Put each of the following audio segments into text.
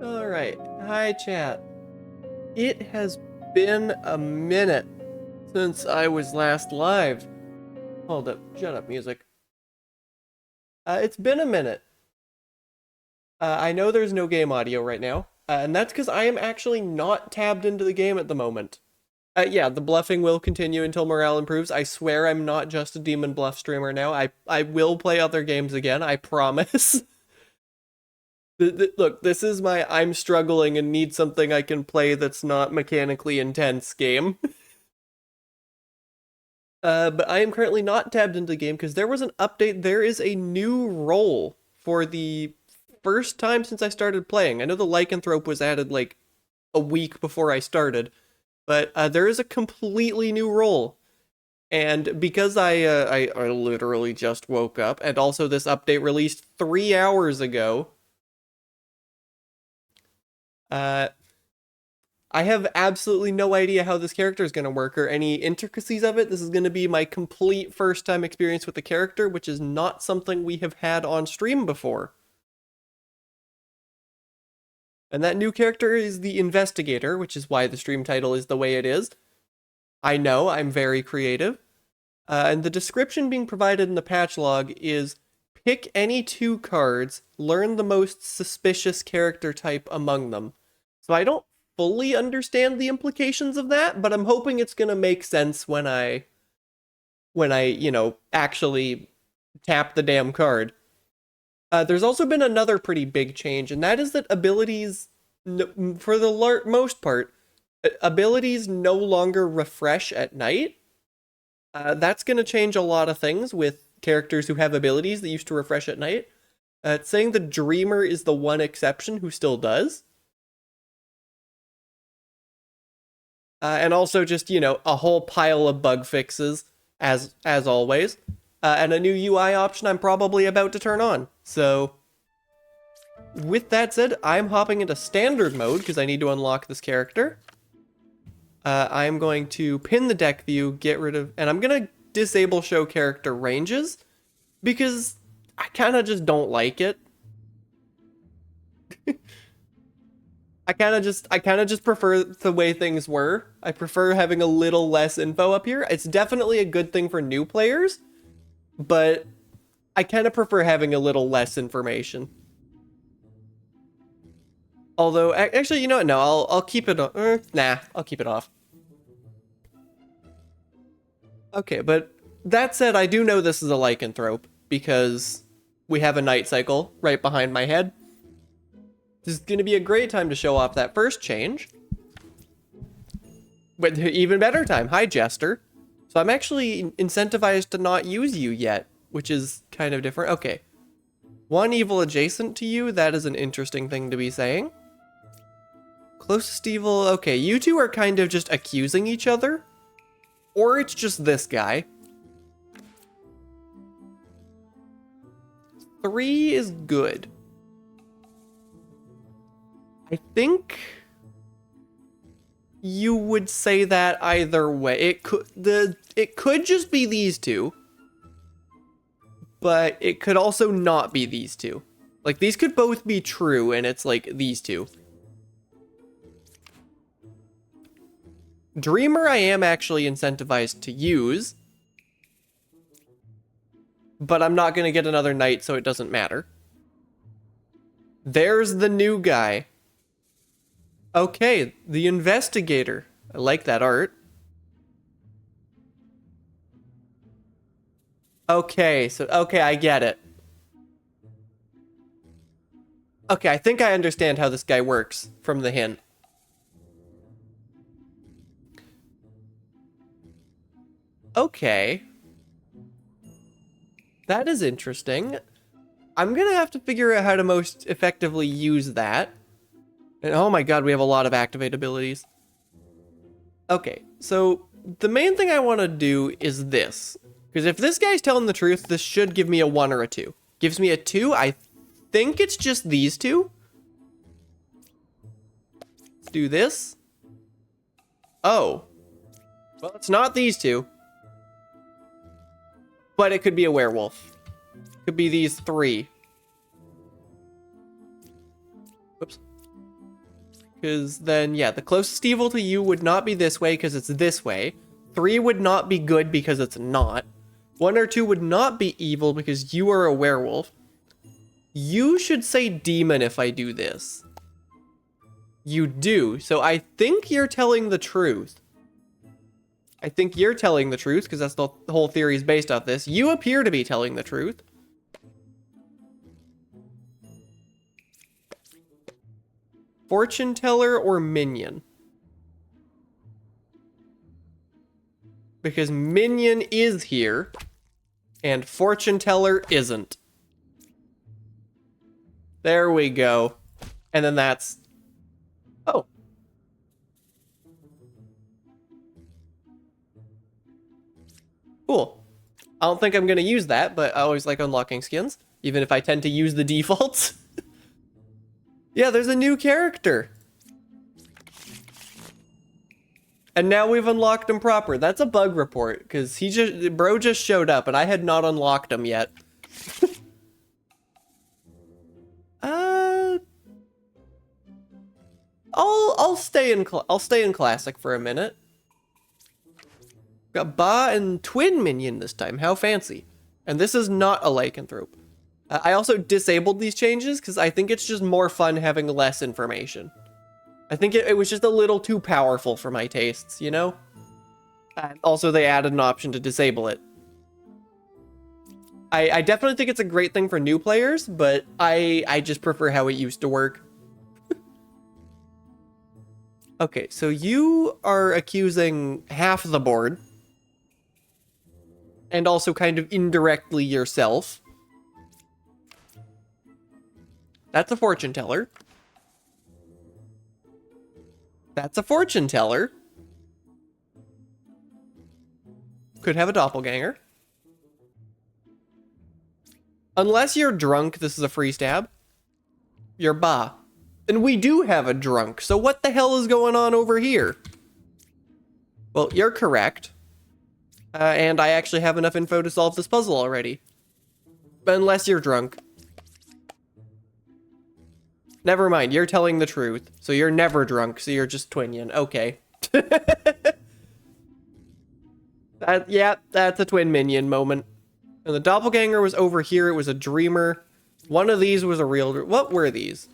Alright, hi chat. It has been a minute since I was last live. Hold up, shut up, music. It's been a minute. I know there's no game audio right now, and that's because I am actually not tabbed into the game at the moment. Yeah, the bluffing will continue until morale improves. I swear I'm not just a Demon Bluff streamer now. I will play other games again, I promise. Look, this is my I'm struggling and need something I can play that's not mechanically intense game. But I am currently not tabbed into the game because there was an update. There is a new role for the first time since I started playing. I know the lycanthrope was added like a week before I started, but there is a completely new role. And because I literally just woke up, and also this update released 3 hours ago, uh, I have absolutely no idea how this character is going to work or any intricacies of it. This is going to be my complete first time experience with the character, which is not something we have had on stream before. And that new character is the Investigator, which is why the stream title is the way it is. I know, I'm very creative. And the description being provided in the patch log is pick any two cards, learn the most suspicious character type among them. So I don't fully understand the implications of that, but I'm hoping it's going to make sense when I actually tap the damn card. There's also been another pretty big change, and that is that abilities, for the most part, abilities no longer refresh at night. That's going to change a lot of things with characters who have abilities that used to refresh at night. It's saying the Dreamer is the one exception who still does. And also just, a whole pile of bug fixes, as always. And a new UI option I'm probably about to turn on. So, with that said, I'm hopping into standard mode because I need to unlock this character. I'm going to pin the deck view, get rid of, and I'm going to disable show character ranges because I kind of just don't like it. I kind of just prefer the way things were. I prefer having a little less info up here. It's definitely a good thing for new players, but I kind of prefer having a little less information. Although, actually, you know what? No, I'll keep it on. Nah, I'll keep it off. Okay, but that said, I do know this is a lycanthrope because we have a night cycle right behind my head. This is going to be a great time to show off that first change. But even better time. Hi, Jester. So I'm actually incentivized to not use you yet, which is kind of different. Okay. One evil adjacent to you, that is an interesting thing to be saying. Closest evil, okay, you two are kind of just accusing each other. Or it's just this guy. 3 is good. I think you would say that either way. It could just be these two, but it could also not be these two. Like, these could both be true, and it's like these two. Dreamer I am actually incentivized to use, but I'm not going to get another night, so it doesn't matter. There's the new guy. Okay, the Investigator. I like that art. Okay, I get it. Okay, I think I understand how this guy works from the hint. Okay. That is interesting. I'm gonna have to figure out how to most effectively use that. And oh my god, we have a lot of activate abilities. Okay, so the main thing I want to do is this. Because if this guy's telling the truth, this should give me a 1 or a 2. Gives me a 2, I think it's just these two. Let's do this. Oh. Well, it's not these two. But it could be a werewolf. Could be these 3. Whoops. Because then, yeah, the closest evil to you would not be this way because it's this way. 3 would not be good because it's not. 1 or 2 would not be evil because you are a werewolf. You should say demon if I do this. You do. So I think you're telling the truth. I think you're telling the truth because that's the whole theory is based off this. You appear to be telling the truth. Fortune teller or minion? Because minion is here and fortune teller isn't. There we go. And then that's... Oh. Cool. I don't think I'm going to use that, but I always like unlocking skins, even if I tend to use the defaults. Yeah, there's a new character. And now we've unlocked him proper. That's a bug report, because bro just showed up, and I had not unlocked him yet. I'll stay in classic for a minute. Got Ba and twin minion this time. How fancy. And this is not a lycanthrope. I also disabled these changes because I think it's just more fun having less information. I think it was just a little too powerful for my tastes, you know? Also, they added an option to disable it. I definitely think it's a great thing for new players, but I just prefer how it used to work. Okay, so you are accusing half the board. And also kind of indirectly yourself. That's a fortune teller. That's a fortune teller. Could have a doppelganger. Unless you're drunk, this is a free stab. You're Ba. And we do have a drunk, so what the hell is going on over here? Well, you're correct. And I actually have enough info to solve this puzzle already. Unless you're drunk. Never mind, you're telling the truth. So you're never drunk, so you're just twinion. Okay. Yeah, that's a twin minion moment. And the doppelganger was over here, it was a dreamer. One of these was a real... What were these?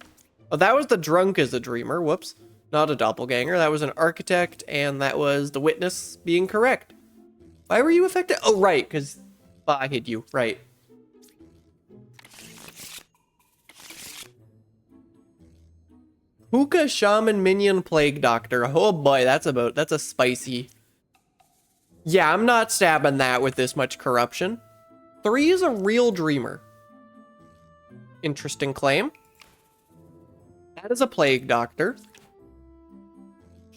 Oh, that was the drunk as a dreamer. Whoops. Not a doppelganger. That was an architect, and that was the witness being correct. Why were you affected? Oh, right, because I hit you. Right. Hookah, Shaman, Minion, Plague Doctor. Oh boy, that's a spicy... Yeah, I'm not stabbing that with this much corruption. 3 is a real dreamer. Interesting claim. That is a Plague Doctor.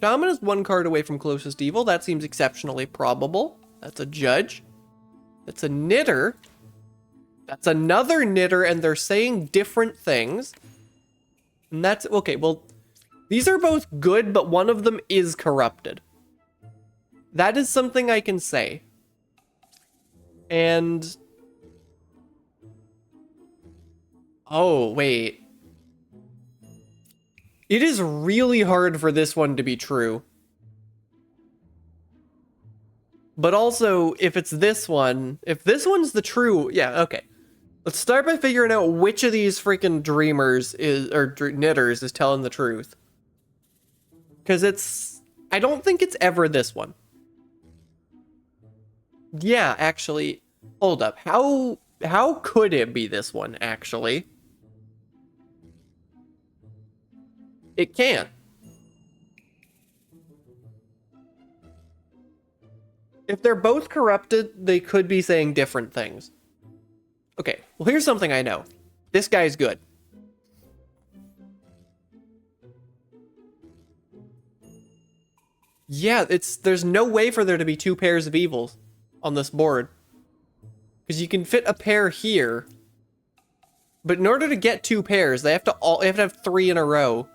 Shaman is 1 card away from closest evil. That seems exceptionally probable. That's a judge. That's a knitter. That's another knitter, and they're saying different things. And that's... Okay, well, these are both good, but one of them is corrupted. That is something I can say. And... Oh, wait. It is really hard for this one to be true. But also, if it's this one... If this one's the true... Yeah, okay. Let's start by figuring out which of these freaking dreamers is... Or knitters is telling the truth. Because it's... I don't think it's ever this one. Yeah, actually... Hold up. How could it be this one, actually? It can't. If they're both corrupted, they could be saying different things. Okay, well, here's something I know. This guy's good. Yeah, there's no way for there to be 2 pairs of evils on this board. Because you can fit a pair here. But in order to get 2 pairs, they have to have 3 in a row.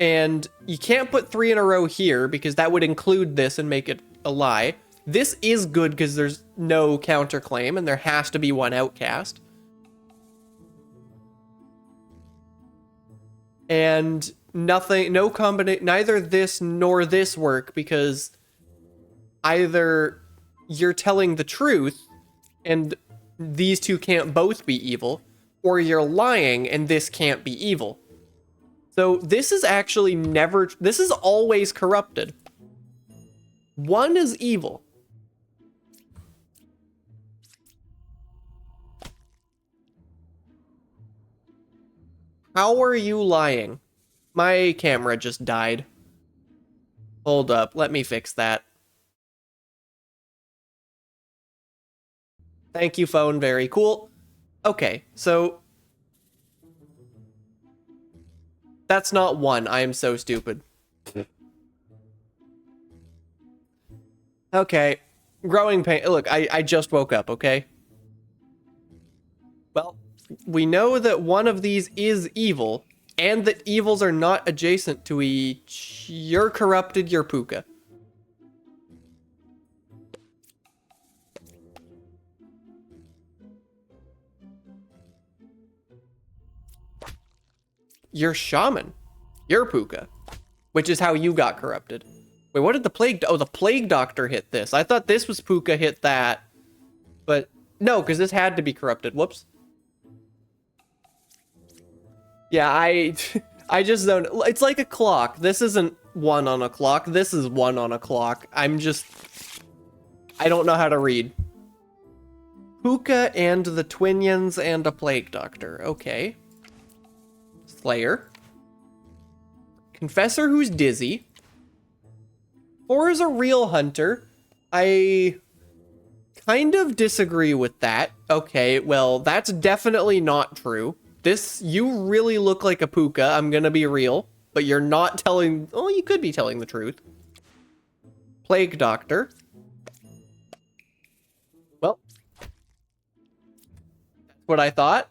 And you can't put 3 in a row here because that would include this and make it a lie. This is good because there's no counterclaim and there has to be 1 outcast. And nothing, no combination, neither this nor this work, because either you're telling the truth and these two can't both be evil, or you're lying and this can't be evil. So this is actually never, this is always corrupted. One is evil. How are you lying? My camera just died. Hold up, let me fix that. Thank you, phone, very cool. Okay, so... That's not one, I am so stupid. Okay, growing pain, look, I just woke up, okay? Well, we know that one of these is evil, and that evils are not adjacent to each... You're corrupted, you're Puka. You're Shaman. You're Puka. Which is how you got corrupted. Wait, what did the Plague... Oh, the Plague Doctor hit this. I thought this was Puka hit that. But, no, because this had to be corrupted. Whoops. Yeah, I just don't... It's like a clock. This isn't one on a clock. This is one on a clock. I'm just... I don't know how to read. Puka and the Twinions and a Plague Doctor. Okay. Slayer. Confessor who's dizzy. 4 is a real hunter. I kind of disagree with that. Okay, well, that's definitely not true. You really look like a Puka, I'm gonna be real. But you're not telling... Oh, you could be telling the truth. Plague Doctor. Well. That's what I thought.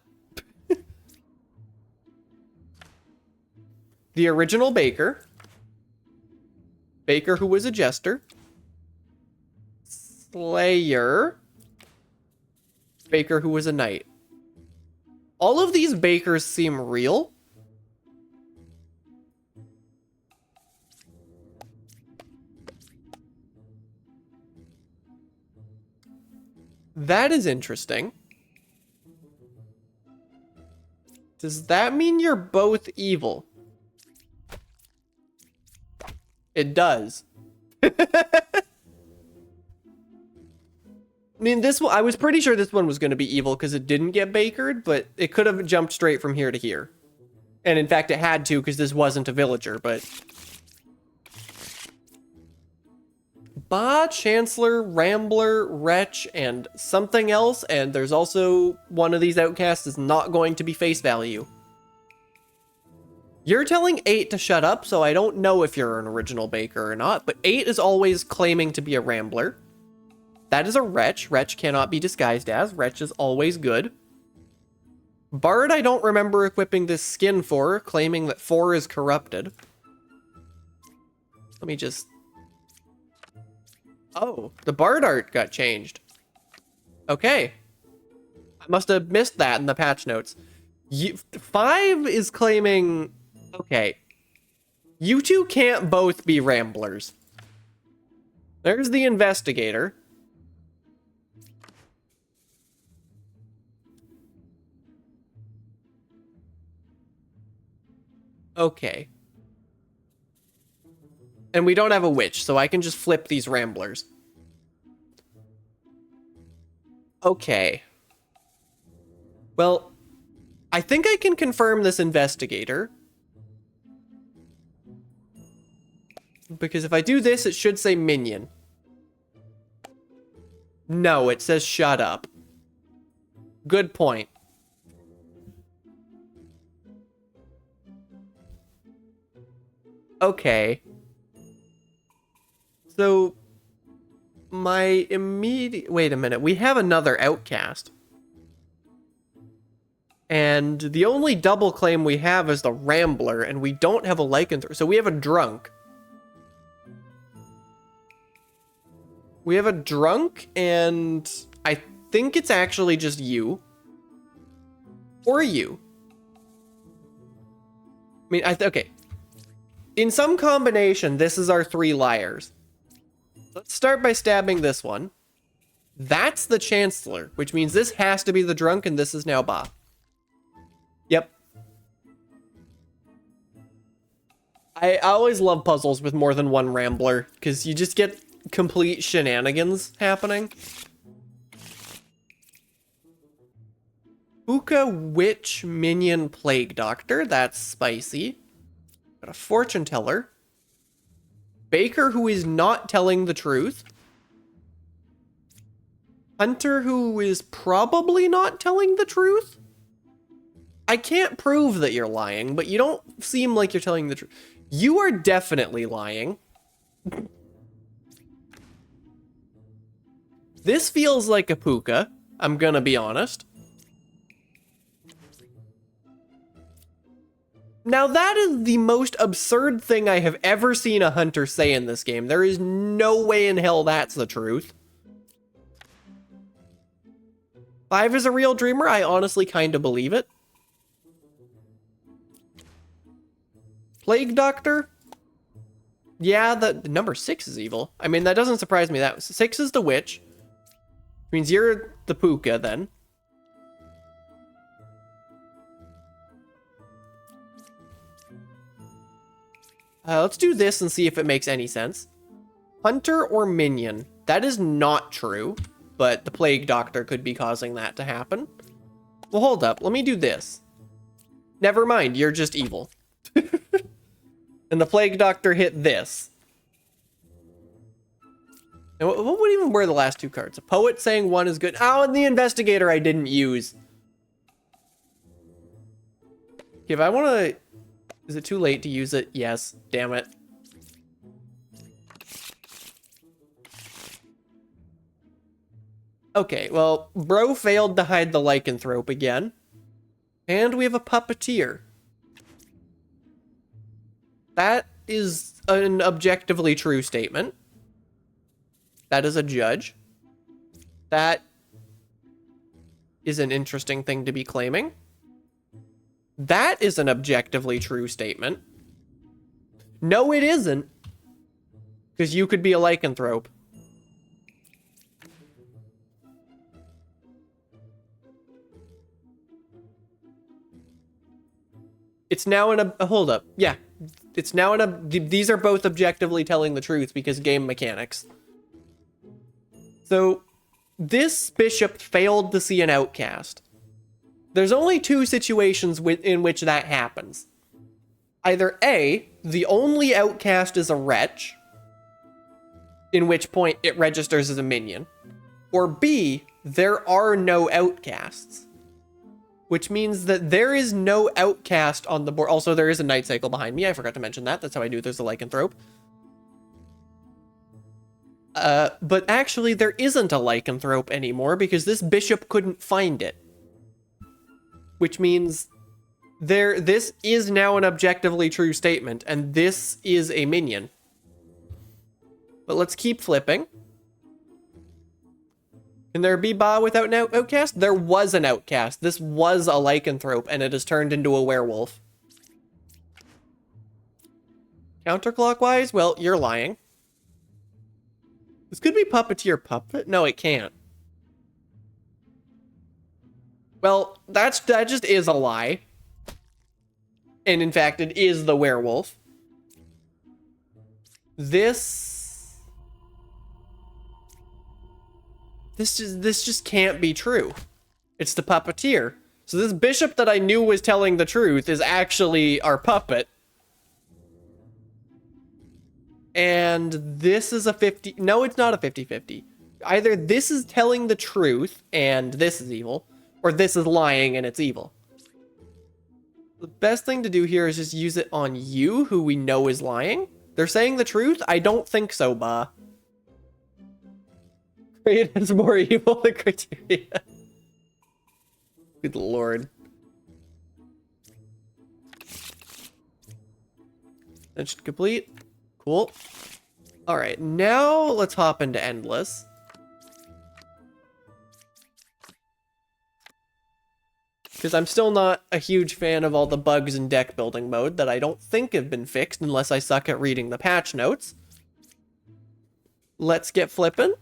The original Baker. Baker who was a jester. Slayer. Baker who was a knight. All of these Bakers seem real. That is interesting. Does that mean you're both evil? It does. I mean, this one, I was pretty sure this one was going to be evil because it didn't get bakered, but it could have jumped straight from here to here. And in fact, it had to because this wasn't a villager, but... Ba, Chancellor, Rambler, Wretch, and something else, and there's also one of these outcasts is not going to be face value. You're telling 8 to shut up, so I don't know if you're an original Baker or not, but 8 is always claiming to be a Rambler. That is a Wretch. Wretch cannot be disguised as. Wretch is always good. Bard I don't remember equipping this skin for, claiming that 4 is corrupted. Let me just... Oh, the Bard art got changed. Okay. I must have missed that in the patch notes. 5 is claiming... Okay. You two can't both be Ramblers. There's the investigator. Okay. And we don't have a witch, so I can just flip these Ramblers. Okay. Well, I think I can confirm this investigator. Because if I do this, it should say minion. No, it says shut up. Good point. Okay. So, my immediate... Wait a minute, we have another outcast. And the only double claim we have is the Rambler, and we don't have a lycanthrope. So we have a drunk. We have a drunk, and I think it's actually just you. Or you. mean, okay. In some combination, this is our 3 liars. Let's start by stabbing this one. That's the Chancellor, which means this has to be the drunk, and this is now Ba. Yep. I always love puzzles with more than one Rambler, because you just get complete shenanigans happening. Puka Witch Minion Plague Doctor, that's spicy. Got a Fortune Teller. Baker who is not telling the truth. Hunter who is probably not telling the truth. I can't prove that you're lying, but you don't seem like you're telling the truth. You are definitely lying. This feels like a Puka, I'm gonna be honest. Now that is the most absurd thing I have ever seen a hunter say in this game. There is no way in hell that's the truth. 5 is a real dreamer? I honestly kind of believe it. Plague Doctor? Yeah, the number 6 is evil. I mean, that doesn't surprise me. That 6 is the witch. Means you're the Puka then. Let's do this and see if it makes any sense. Hunter or minion? That is not true, but the Plague Doctor could be causing that to happen. Well, hold up. Let me do this. Never mind, you're just evil. And the Plague Doctor hit this. And what would even were the last 2 cards? A Poet saying 1 is good. Oh, and the Investigator I didn't use. Okay, if I want to... Is it too late to use it? Yes. Damn it. Okay, well, bro failed to hide the lycanthrope again. And we have a puppeteer. That is an objectively true statement. That is a judge. That is an interesting thing to be claiming. That is an objectively true statement. No, it isn't. Because you could be a lycanthrope. It's now in a... Hold up. Yeah. It's now in a... These are both objectively telling the truth because game mechanics. So, this bishop failed to see an outcast. There's only 2 situations in which that happens. Either A, the only outcast is a wretch, in which point it registers as a minion. Or B, there are no outcasts. Which means that there is no outcast on the board. Also, there is a night cycle behind me. I forgot to mention that. That's how I knew there's a lycanthrope. But actually, there isn't a lycanthrope anymore because this bishop couldn't find it. Which means this is now an objectively true statement, and this is a minion. But let's keep flipping. Can there be Ba without an outcast? There was an outcast. This was a lycanthrope, and it has turned into a werewolf. Counterclockwise? Well, you're lying. This could be puppeteer puppet. No, it can't. Well, that just is a lie. And in fact, it is the werewolf. This just can't be true. It's the puppeteer. So this bishop that I knew was telling the truth is actually our puppet. And this is a 50... No, it's not a 50-50. Either this is telling the truth and this is evil, or this is lying and it's evil. The best thing to do here is just use it on you, who we know is lying. They're saying the truth? I don't think so, Ba. Crate is more evil than criteria. Good lord. Mission complete. Cool. Alright, now let's hop into Endless. Because I'm still not a huge fan of all the bugs in deck building mode that I don't think have been fixed unless I suck at reading the patch notes. Let's get flippin'.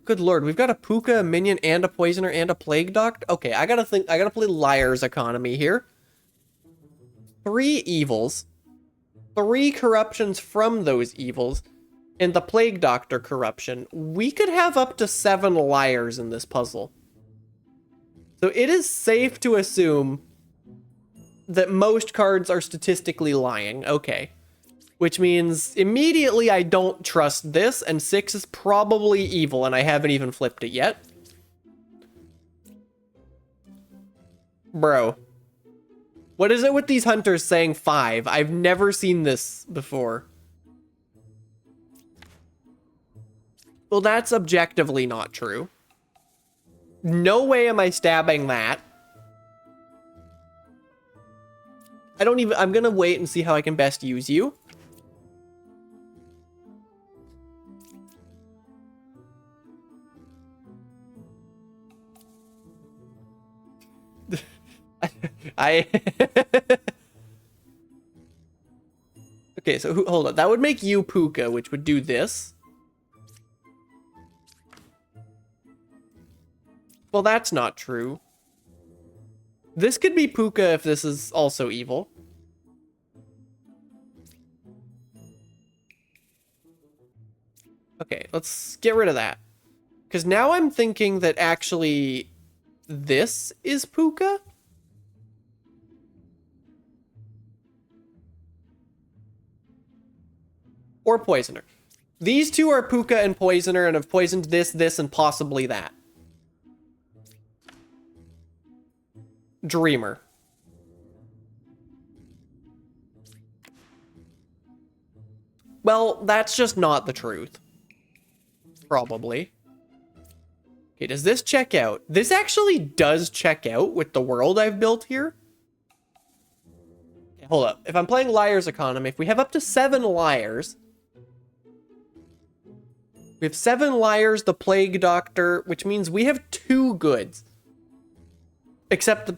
Good lord, we've got a Puka, a Minion, and a Poisoner, and a Plague Doctor. Okay, I gotta play Liar's Economy here. 3 evils. 3 corruptions from those evils. And the Plague Doctor corruption. We could have up to 7 Liars in this puzzle. So it is safe to assume that most cards are statistically lying. Okay. Which means immediately I don't trust this, and 6 is probably evil, and I haven't even flipped it yet. Bro. What is it with these hunters saying 5? I've never seen this before. Well, that's objectively not true. No way am I stabbing that. I'm gonna wait and see how I can best use you. Okay, so hold on. That would make you Puka, which would do this. Well, that's not true. This could be Puka if this is also evil. Okay, let's get rid of that. Because now I'm thinking that actually this is Puka? Or Poisoner. These two are Puka and Poisoner and have poisoned this, this, and possibly that. Dreamer. Well, that's just not the truth. Probably. Okay, does this check out? This actually does check out with the world I've built here. Okay, hold up. If I'm playing Liar's Economy, if we have up to 7 liars... We have 7 liars, the Plague Doctor, which means we have 2 goods. Except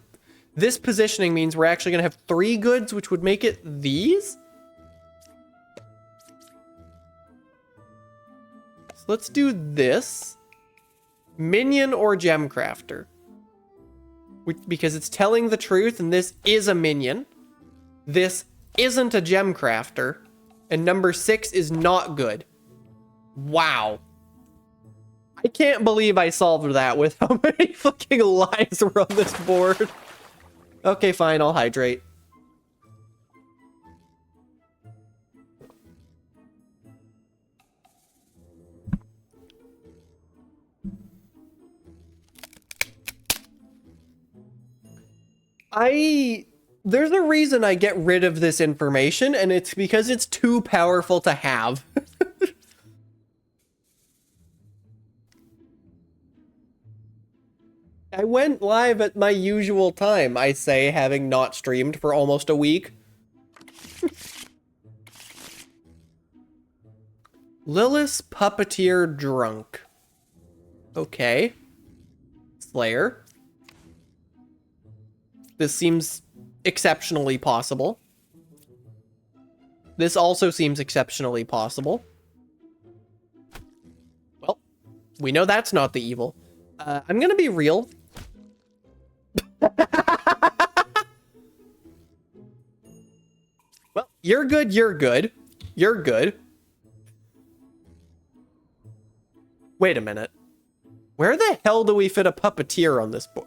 this positioning means we're actually going to have 3 goods, which would make it these? So let's do this. Minion or Gemcrafter. Because it's telling the truth, and this is a minion. This isn't a Gemcrafter. And number 6 is not good. Wow. I can't believe I solved that with how many fucking lies were on this board. Okay, fine, I'll hydrate. There's a reason I get rid of this information, and it's because it's too powerful to have. I went live at my usual time, I say, having not streamed for almost a week. Lilith's Puppeteer Drunk. Okay. Slayer. This seems exceptionally possible. This also seems exceptionally possible. Well, we know that's not the evil. I'm gonna be real. Well, you're good, you're good. You're good. Wait a minute. Where the hell do we fit a puppeteer on this board?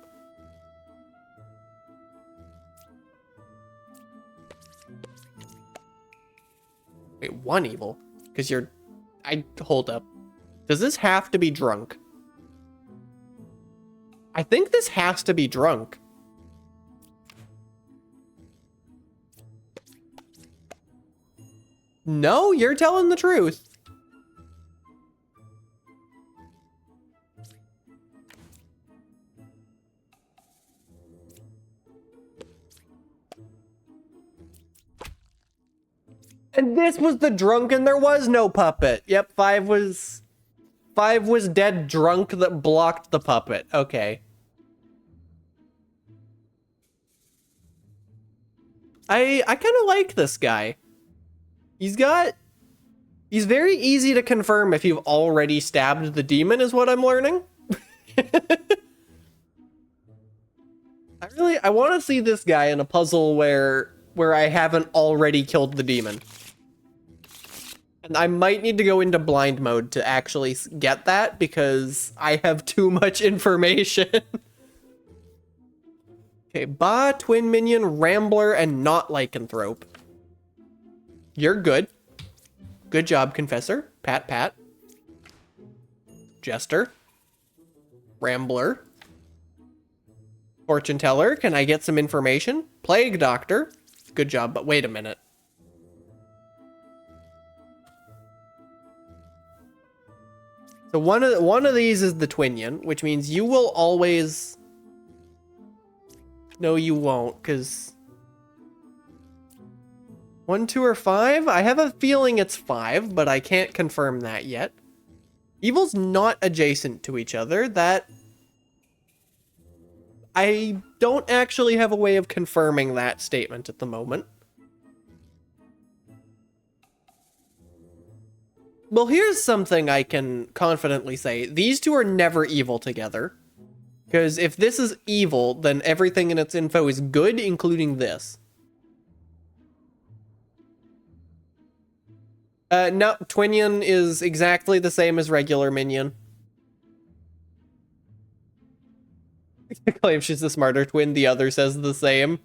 Wait, 1 evil? Because you're... Hold up. Does this have to be drunk? I think this has to be drunk. No, you're telling the truth. And this was the drunk and there was no puppet. Yep, 5 was dead drunk that blocked the puppet. Okay. I kind of like this guy. He's very easy to confirm if you've already stabbed the demon, is what I'm learning. I want to see this guy in a puzzle where I haven't already killed the demon. And I might need to go into blind mode to actually get that because I have too much information. Okay, Ba, Twin Minion, Rambler, and not Lycanthrope. You're good. Good job, Confessor. Pat, pat. Jester. Rambler. Fortune Teller, can I get some information? Plague Doctor. Good job, but wait a minute. So one of these is the Twinion, which means you will always... No, you won't, because... 1, 2, or 5? I have a feeling it's 5, but I can't confirm that yet. Evil's not adjacent to each other. That... I don't actually have a way of confirming that statement at the moment. Well, here's something I can confidently say. These two are never evil together. Because if this is evil, then everything in its info is good, including this. No, Twinion is exactly the same as regular Minion. Claims she's the smarter twin, the other says the same.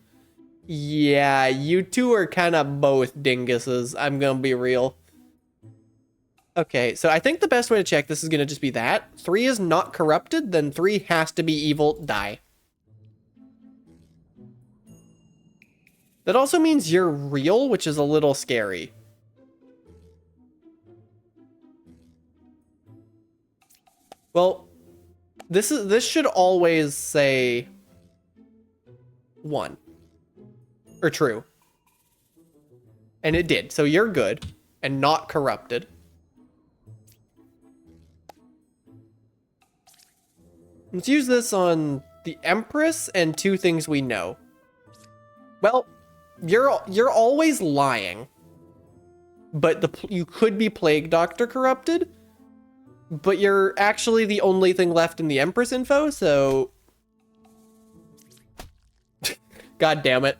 Yeah, you two are kind of both dinguses, I'm gonna be real. Okay, so I think the best way to check this is gonna just be that. 3 is not corrupted, then 3 has to be evil, die. That also means you're real, which is a little scary. Well, this should always say 1 or true. And it did. So you're good and not corrupted. Let's use this on the Empress and 2 things we know. Well, you're always lying. But you could be Plague Doctor corrupted. But you're actually the only thing left in the Empress info, so... God damn it.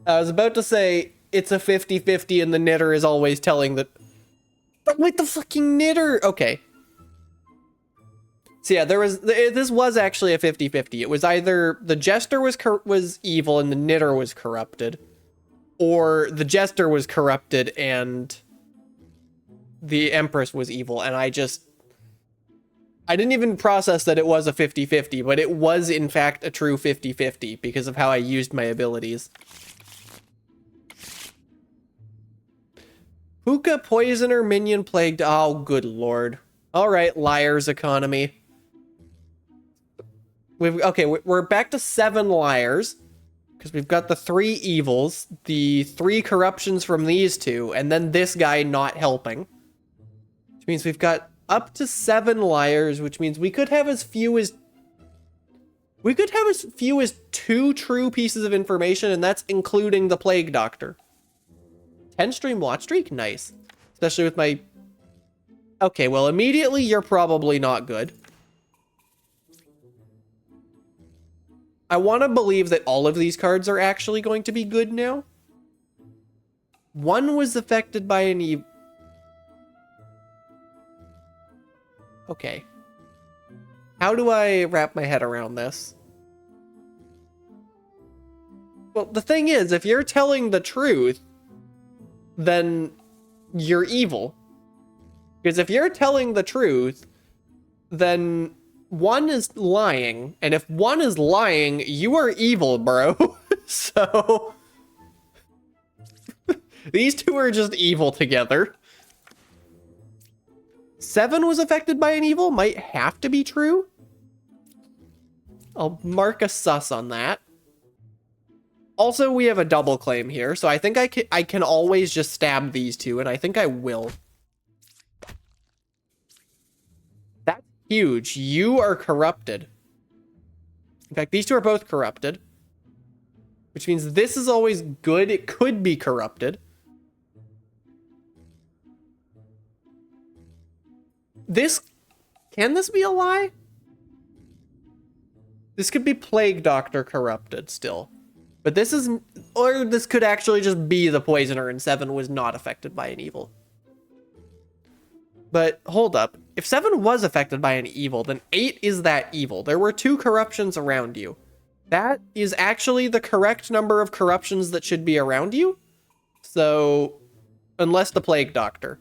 I was about to say, it's a 50-50 and the knitter is always telling that... But wait, the fucking knitter! Okay. So yeah, this was actually a 50-50. It was either the Jester was evil and the knitter was corrupted, or the Jester was corrupted and the Empress was evil, and I didn't even process that it was a 50-50, but it was in fact a true 50-50 because of how I used my abilities. Hookah, Poisoner, Minion, Plagued. Oh, good lord. All right, Liar's Economy. We're back to 7 liars because we've got the 3 evils, the 3 corruptions from these 2, and then this guy not helping. Which means we've got up to 7 liars, which means we could have as few as 2 true pieces of information, and that's including the Plague Doctor. 10 stream watch streak? Nice. Especially with my... Okay, well, immediately you're probably not good. I want to believe that all of these cards are actually going to be good now. 1 was affected by an Okay. How do I wrap my head around this? Well, the thing is, if you're telling the truth, then you're evil. Because if you're telling the truth, then 1 is lying. And if 1 is lying, you are evil, bro. So... these 2 are just evil together. 7 was affected by an evil, might have to be true. I'll mark a sus on that. Also, we have a double claim here, so I think I can always just stab these 2, and I think I will. That's huge. You are corrupted. In fact, these 2 are both corrupted. which means this is always good. It could be corrupted. Can this be a lie? This could be Plague Doctor corrupted still. But this is, or this could actually just be the poisoner and 7 was not affected by an evil. But hold up. If 7 was affected by an evil, then 8 is that evil. There were 2 corruptions around you. That is actually the correct number of corruptions that should be around you. So, unless the Plague Doctor.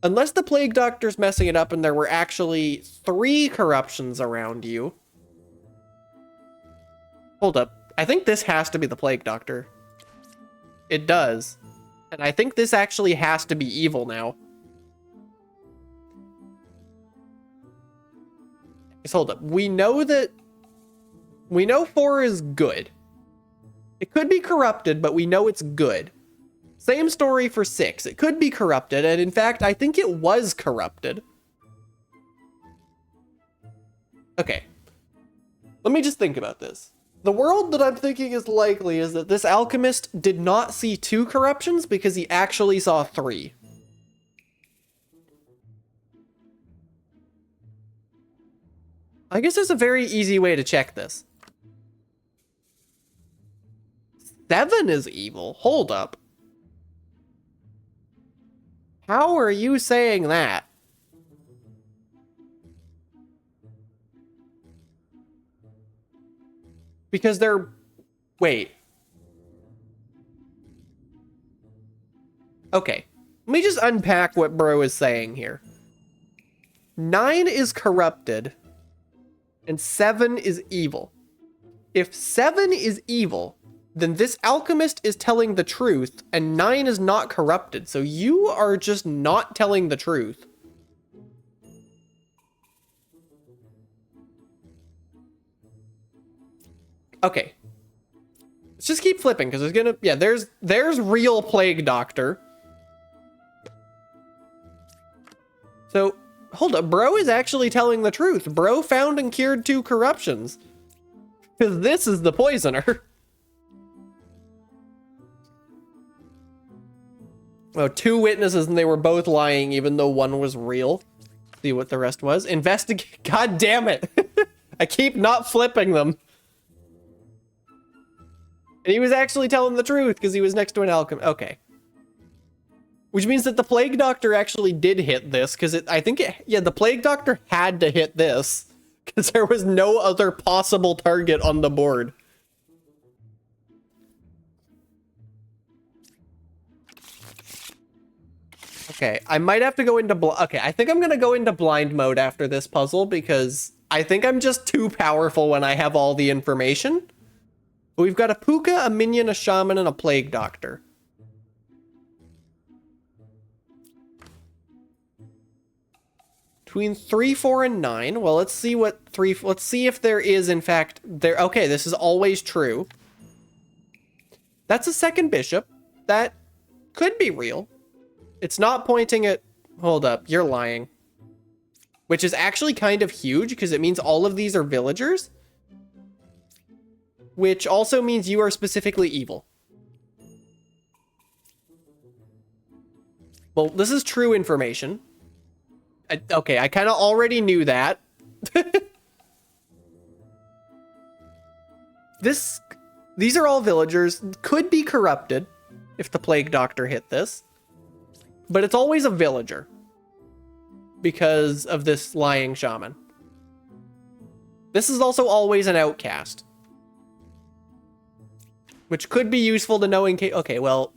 Unless the Plague Doctor's messing it up and there were actually 3 corruptions around you. Hold up. I think this has to be the Plague Doctor. It does. And I think this actually has to be evil now. Just hold up. We know 4 is good. It could be corrupted, but we know it's good. Same story for 6. It could be corrupted, and in fact, I think it was corrupted. Okay. Let me just think about this. The world that I'm thinking is likely is that this alchemist did not see 2 corruptions because he actually saw 3. I guess there's a very easy way to check this. 7 is evil. Hold up. How are you saying that? Because they're... Wait. Okay. Let me just unpack what bro is saying here. 9 is corrupted, and 7 is evil. If 7 is evil, then this alchemist is telling the truth, and 9 is not corrupted, so you are just not telling the truth. Okay. Let's just keep flipping, because there's gonna... Yeah, there's real Plague Doctor. So, hold up. Bro is actually telling the truth. Bro found and cured 2 corruptions. Because this is the poisoner. Oh, 2 witnesses and they were both lying even though 1 was real. See what the rest was. Investigate. God damn it. I keep not flipping them. And he was actually telling the truth because he was next to an alchemist. Okay. Which means that the Plague Doctor actually did hit this because yeah, the Plague Doctor had to hit this because there was no other possible target on the board. Okay, I might have to go into okay, I think I'm gonna go into blind mode after this puzzle because I think I'm just too powerful when I have all the information. We've got a Puka, a Minion, a Shaman, and a Plague Doctor. Between 3, 4, and 9. Well, let's see what 3... Let's see if there is, in fact... there. Okay, this is always true. That's a second bishop. That could be real. It's not pointing at... Hold up, you're lying. Which is actually kind of huge, because it means all of these are villagers. Which also means you are specifically evil. Well, this is true information. Okay, I kind of already knew that. These are all villagers. Could be corrupted if the Plague Doctor hit this. But it's always a villager. Because of this lying shaman. This is also always an outcast. Which could be useful to know in case... Okay, well...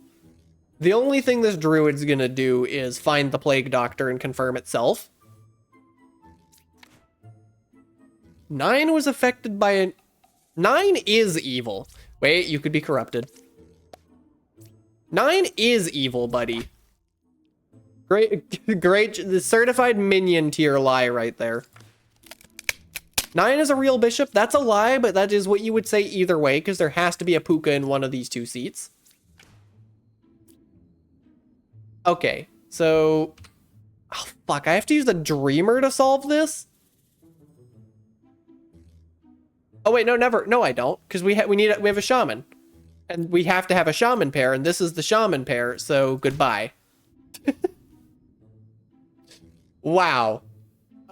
The only thing this druid's gonna do is find the Plague Doctor and confirm itself. 9 was affected by a... 9 is evil. Wait, you could be corrupted. 9 is evil, buddy. Great, the certified minion tier lie right there. 9 is a real bishop. That's a lie, but that is what you would say either way, because there has to be a Puka in one of these 2 seats. Okay, so... Oh, fuck, I have to use the Dreamer to solve this? Oh, wait, no, never. No, I don't, because we have a Shaman. And we have to have a shaman pair, and this is the shaman pair, so goodbye. Wow.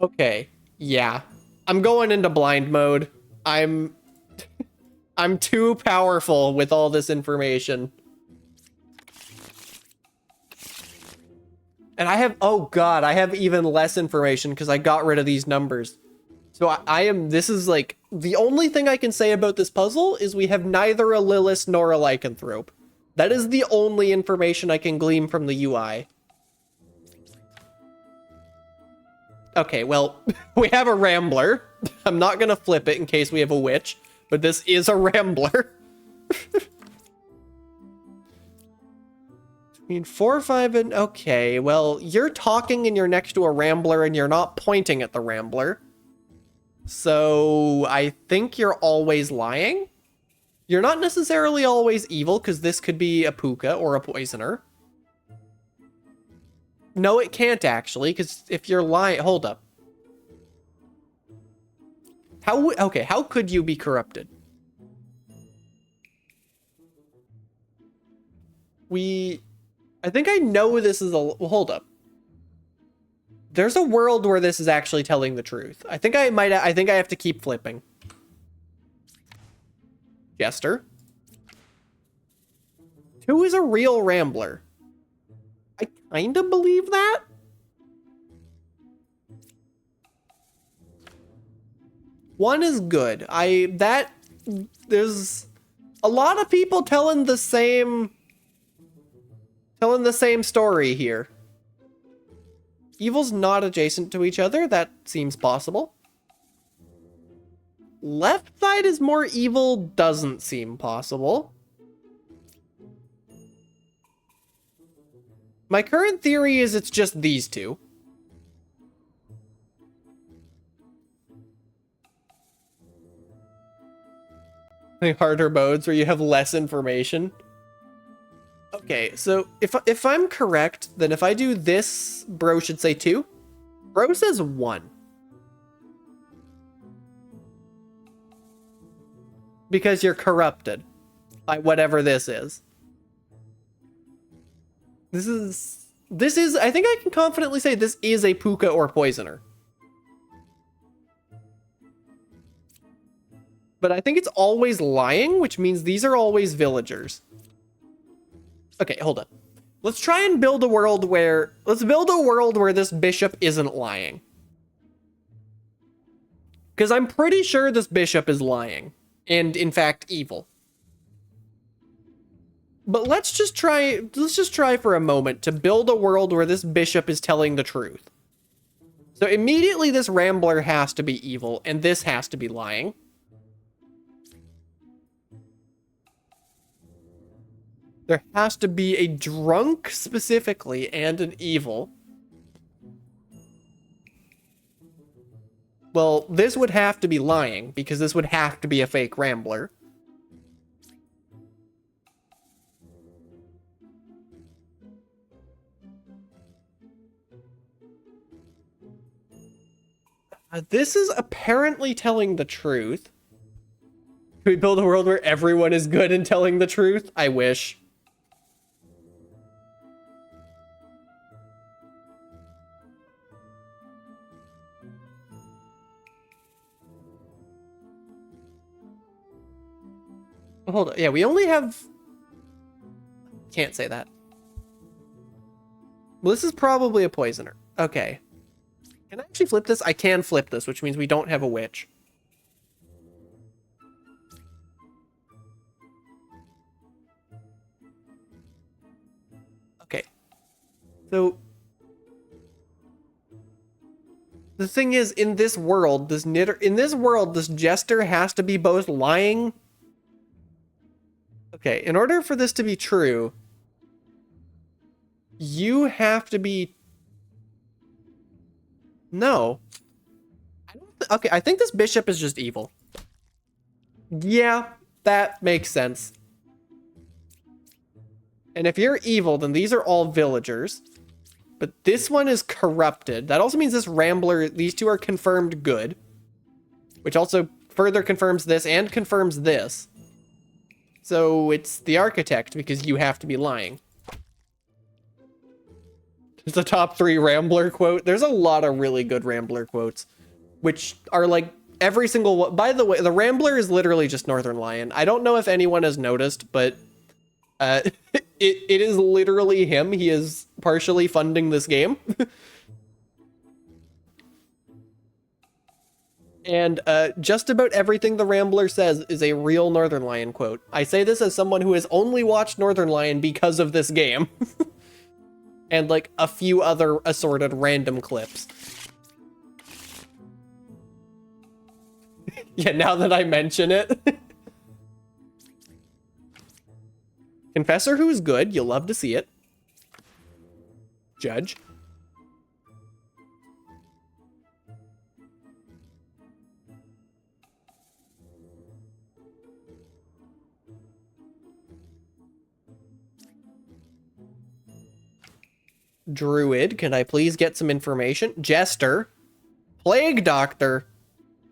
Okay. Yeah. I'm going into blind mode. I'm too powerful with all this information. And I have, oh god, I have even less information because I got rid of these numbers. So this is like, the only thing I can say about this puzzle is we have neither a Lilith nor a Lycanthrope. That is the only information I can glean from the UI. Okay, well, we have a Rambler. I'm not gonna flip it in case we have a Witch, but this is a Rambler. I mean, 4, 5, and... Okay, well, you're talking and you're next to a Rambler and you're not pointing at the Rambler. So, I think you're always lying. You're not necessarily always evil, because this could be a Puka or a Poisoner. No, it can't, actually, because if you're lying... Hold up. Okay, how could you be corrupted? I think I know this is a... Well, hold up. There's a world where this is actually telling the truth. I think I have to keep flipping. Jester. 2 is a real Rambler. I kind of believe that. One is good. There's a lot of people telling the same story here. Evil's not adjacent to each other. That seems possible. Left side is more evil. Doesn't seem possible. My current theory is it's just these two. Like harder modes where you have less information. Okay, so if I'm correct, then if I do this, bro should say 2. Bro says 1. Because you're corrupted by whatever this is. This is, I think I can confidently say this is a Puka or Poisoner. But I think it's always lying, which means these are always villagers. Okay, hold up. Let's try and build a world where... Let's build a world where this bishop isn't lying. Because I'm pretty sure this bishop is lying. And, in fact, evil. But let's just try for a moment to build a world where this bishop is telling the truth. So immediately this Rambler has to be evil, and this has to be lying. There has to be a drunk specifically and an evil. Well, this would have to be lying because this would have to be a fake Rambler. This is apparently telling the truth. Can we build a world where everyone is good in telling the truth? I wish. Hold on. Yeah, we only have... Can't say that. Well, this is probably a Poisoner. Okay. Can I actually flip this? I can flip this, which means we don't have a Witch. Okay. So... The thing is, in this world, this Jester has to be both lying... Okay, in order for this to be true, you have to be... No. Okay, I think this bishop is just evil. Yeah, that makes sense. And if you're evil, then these are all villagers. But this one is corrupted. That also means this Rambler, these two are confirmed good. Which also further confirms this and confirms this. So it's the architect because you have to be lying. It's the top 3 Rambler quote. There's a lot of really good Rambler quotes, which are like every single one. By the way, the Rambler is literally just Northern Lion. I don't know if anyone has noticed, but it is literally him. He is partially funding this game. And just about everything the Rambler says is a real Northern Lion quote. I say this as someone who has only watched Northern Lion because of this game. And like a few other assorted random clips. Yeah, now that I mention it. Confessor who is good, you'll love to see it. Judge. Druid, can I please get some information? Jester. Plague Doctor.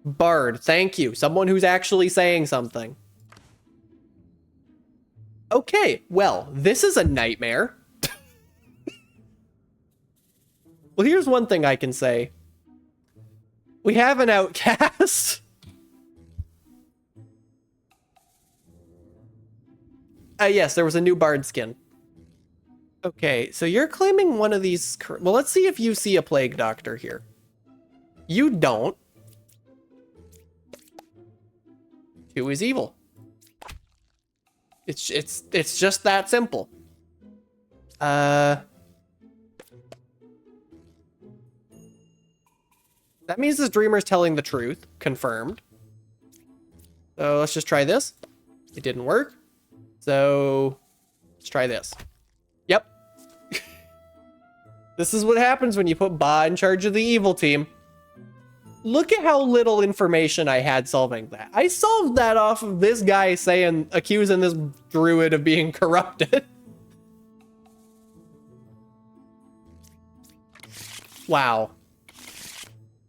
Bard, thank you. Someone who's actually saying something. Okay, well, this is a nightmare. Well, here's one thing I can say. We have an outcast. Yes, there was a new Bard skin. Okay, so you're claiming one of these... Well, let's see if you see a Plague Doctor here. You don't. 2 is evil. It's just that simple. That means this dreamer's telling the truth. Confirmed. So let's just try this. It didn't work. So let's try this. Yep. This is what happens when you put Ba in charge of the evil team. Look at how little information I had solving that. I solved that off of this guy accusing this druid of being corrupted. Wow.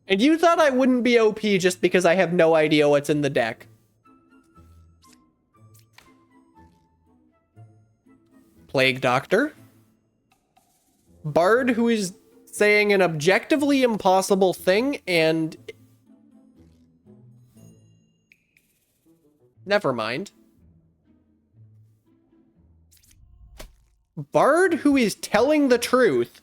And you thought I wouldn't be OP just because I have no idea what's in the deck. Plague Doctor. Bard who is saying an objectively impossible thing and... Never mind. Bard who is telling the truth.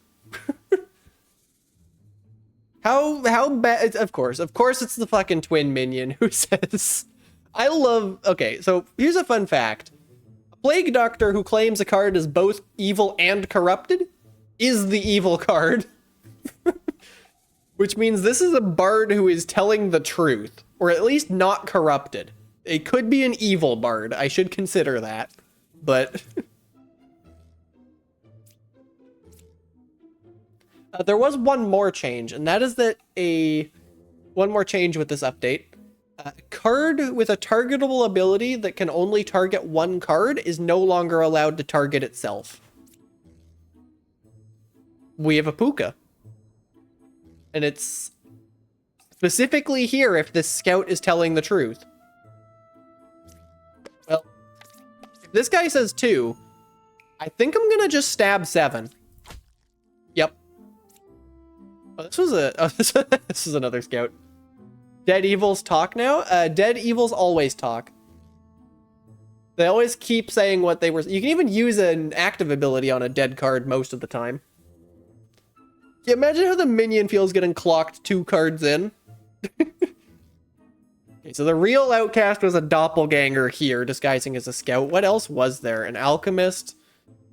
How bad? Of course it's the fucking twin minion who says... I love... Okay, so here's a fun fact. A Plague Doctor who claims a card is both evil and corrupted is the evil card. Which means this is a bard who is telling the truth, or at least not corrupted. It could be an evil bard. I should consider that, but... there was one more change, and that is that one more change with this update. A card with a targetable ability that can only target one card is no longer allowed to target itself. We have a Puka. And it's specifically here if this scout is telling the truth. Well, if this guy says 2, I think I'm gonna just stab 7. Yep. Oh, this was this is another scout. Dead Evils talk now? Dead Evils always talk. They always keep saying what they were... You can even use an active ability on a dead card most of the time. Yeah, imagine how the minion feels getting clocked 2 cards in. Okay, so the real outcast was a doppelganger here, disguising as a scout. What else was there? An alchemist?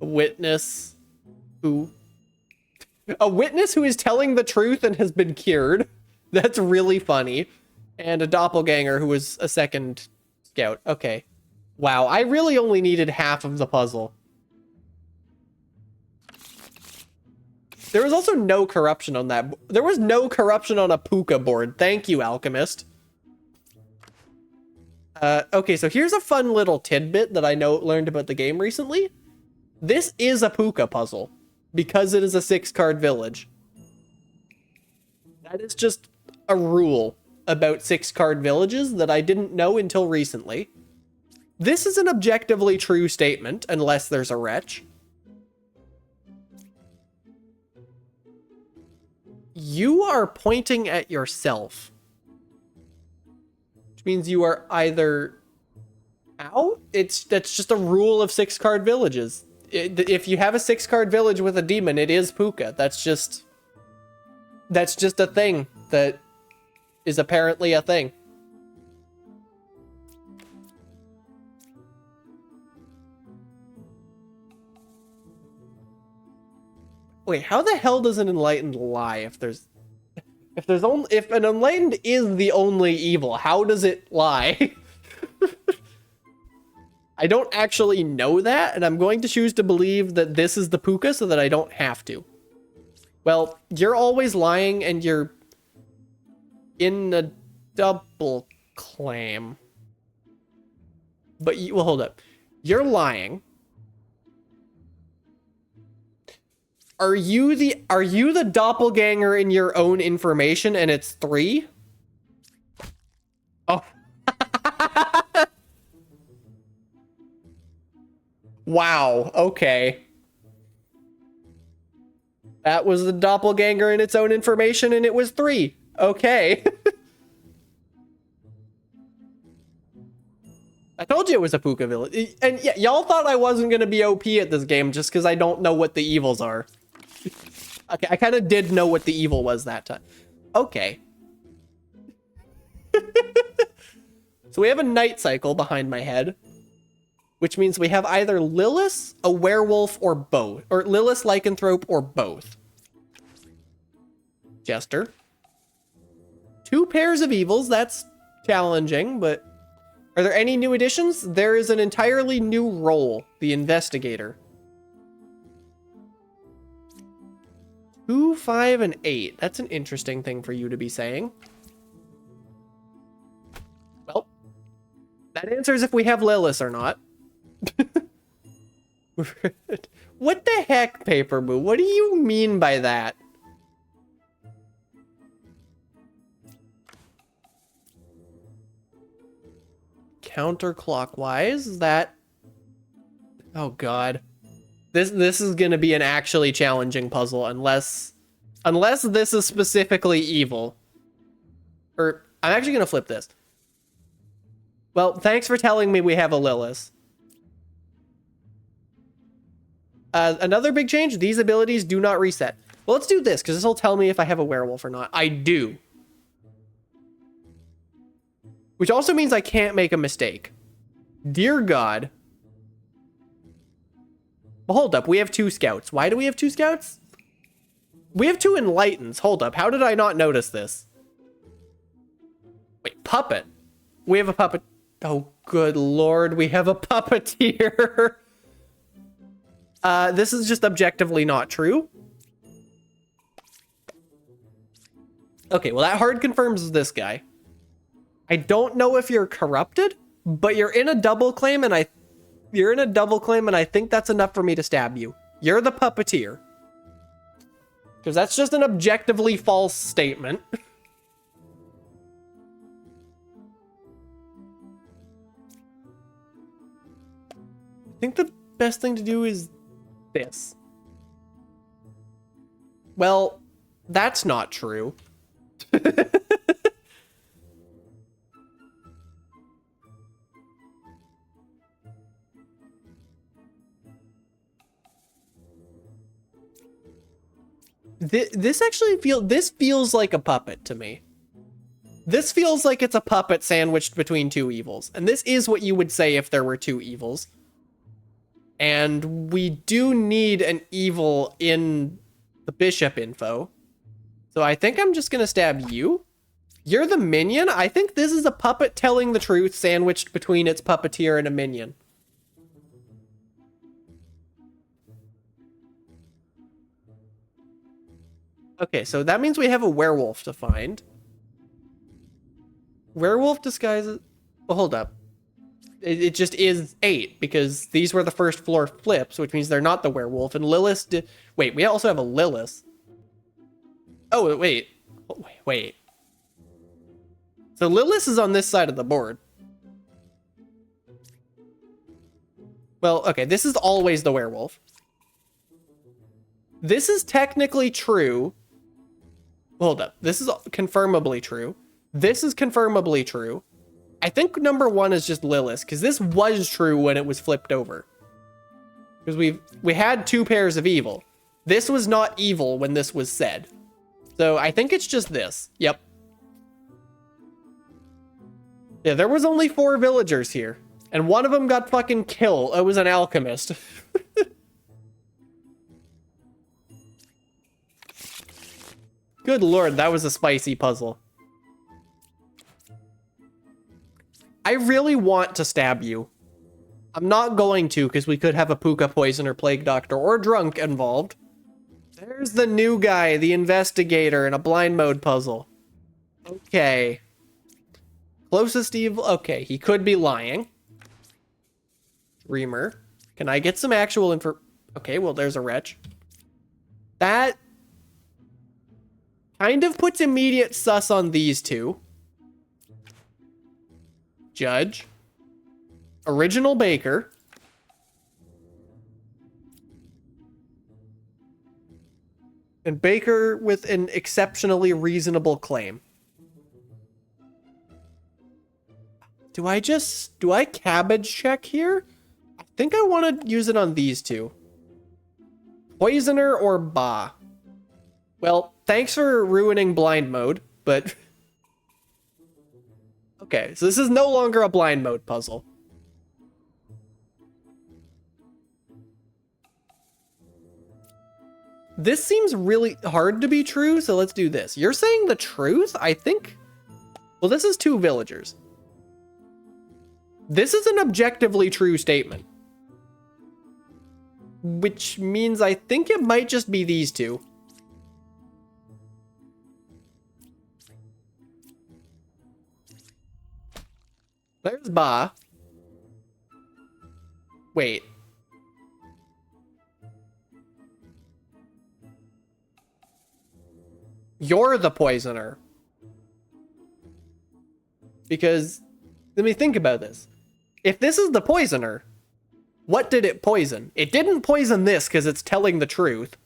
A witness? Who? A witness who is telling the truth and has been cured. That's really funny. And a doppelganger who was a second scout. Okay. Wow, I really only needed half of the puzzle. There was also no corruption on that. There was no corruption on a Puka board. Thank you, Alchemist. Okay, so here's a fun little tidbit that I learned about the game recently. This is a Puka puzzle because it is a 6-card village. That is just a rule about 6-card villages that I didn't know until recently. This is an objectively true statement, unless there's a wretch. You are pointing at yourself. Which means you are either out. That's just a rule of 6-card villages. If you have a 6-card village with a demon, it is Puka. That's just a thing that is apparently a thing. Wait, how the hell does an enlightened lie if an enlightened is the only evil? How does it lie? I don't actually know that, and I'm going to choose to believe that this is the Puka so that I don't have to. Well, you're always lying, and you're in a double claim. But well, hold up. You're lying. Are you the doppelganger in your own information, and it's 3? Oh. Wow, okay. That was the doppelganger in its own information, and it was 3. Okay. I told you it was a Puka village. And yeah, y'all thought I wasn't going to be OP at this game just because I don't know what the evils are. Okay, I kind of did know what the evil was that time. Okay. So we have a night cycle behind my head, which means we have either Lilith, a werewolf, or both. Or Lilith, lycanthrope, or both. Jester. 2 pairs of evils, that's challenging, but are there any new additions? There is an entirely new role, the investigator. 2, 5, and 8. That's an interesting thing for you to be saying. Well, that answers if we have Lilith or not. What the heck, Paper Boo? What do you mean by that? Counterclockwise, that... Oh god. This is gonna be an actually challenging puzzle unless this is specifically evil. Or, I'm actually gonna flip this. Well, thanks for telling me we have a Lilith. Another big change, these abilities do not reset. Well, let's do this, because this will tell me if I have a werewolf or not. I do. Which also means I can't make a mistake. Dear God. Well, hold up, we have 2 scouts. Why do we have 2 scouts? We have 2 enlightens. Hold up, how did I not notice this? Wait, puppet? We have a puppet. Oh, good lord, we have a puppeteer. This is just objectively not true. Okay, well that hard confirms this guy. I don't know if you're corrupted, but you're in a double claim and I think that's enough for me to stab you. You're the puppeteer. Because that's just an objectively false statement. I think the best thing to do is this. Well, that's not true. This feels like a puppet to me. This feels like it's a puppet sandwiched between 2 evils. And this is what you would say if there were 2 evils. And we do need an evil in the bishop info. So I think I'm just gonna stab you. You're the minion? I think this is a puppet telling the truth sandwiched between its puppeteer and a minion. Okay, so that means we have a werewolf to find. Werewolf disguises... Well, hold up. It just is 8, because these were the first floor flips, which means they're not the werewolf, and Lilith did... Wait, we also have a Lilith. Oh, wait. Wait. So Lilith is on this side of the board. Well, okay, this is always the werewolf. This is technically true. Hold up. This is confirmably true. This is confirmably true. I think number 1 is just Lilith, because this was true when it was flipped over. Because we had 2 pairs of evil. This was not evil when this was said. So I think it's just this. Yep. Yeah, there was only 4 villagers here. And one of them got fucking killed. It was an alchemist. Good lord, that was a spicy puzzle. I really want to stab you. I'm not going to, because we could have a puka poison or plague doctor or drunk involved. There's the new guy, the investigator, in a blind mode puzzle. Okay. Closest evil. Okay, he could be lying. Dreamer. Can I get some actual info? Okay, well, there's a wretch. That kind of puts immediate sus on these 2. Judge. Original baker. And baker with an exceptionally reasonable claim. Do I cabbage check here? I think I want to use it on these 2. Poisoner or Ba? Well, thanks for ruining blind mode, but... Okay, so this is no longer a blind mode puzzle. This seems really hard to be true, so let's do this. You're saying the truth? I think... Well, this is 2 villagers. This is an objectively true statement. Which means I think it might just be these 2. There's Ba. Wait. You're the poisoner. Because, let me think about this. If this is the poisoner, what did it poison? It didn't poison this because it's telling the truth.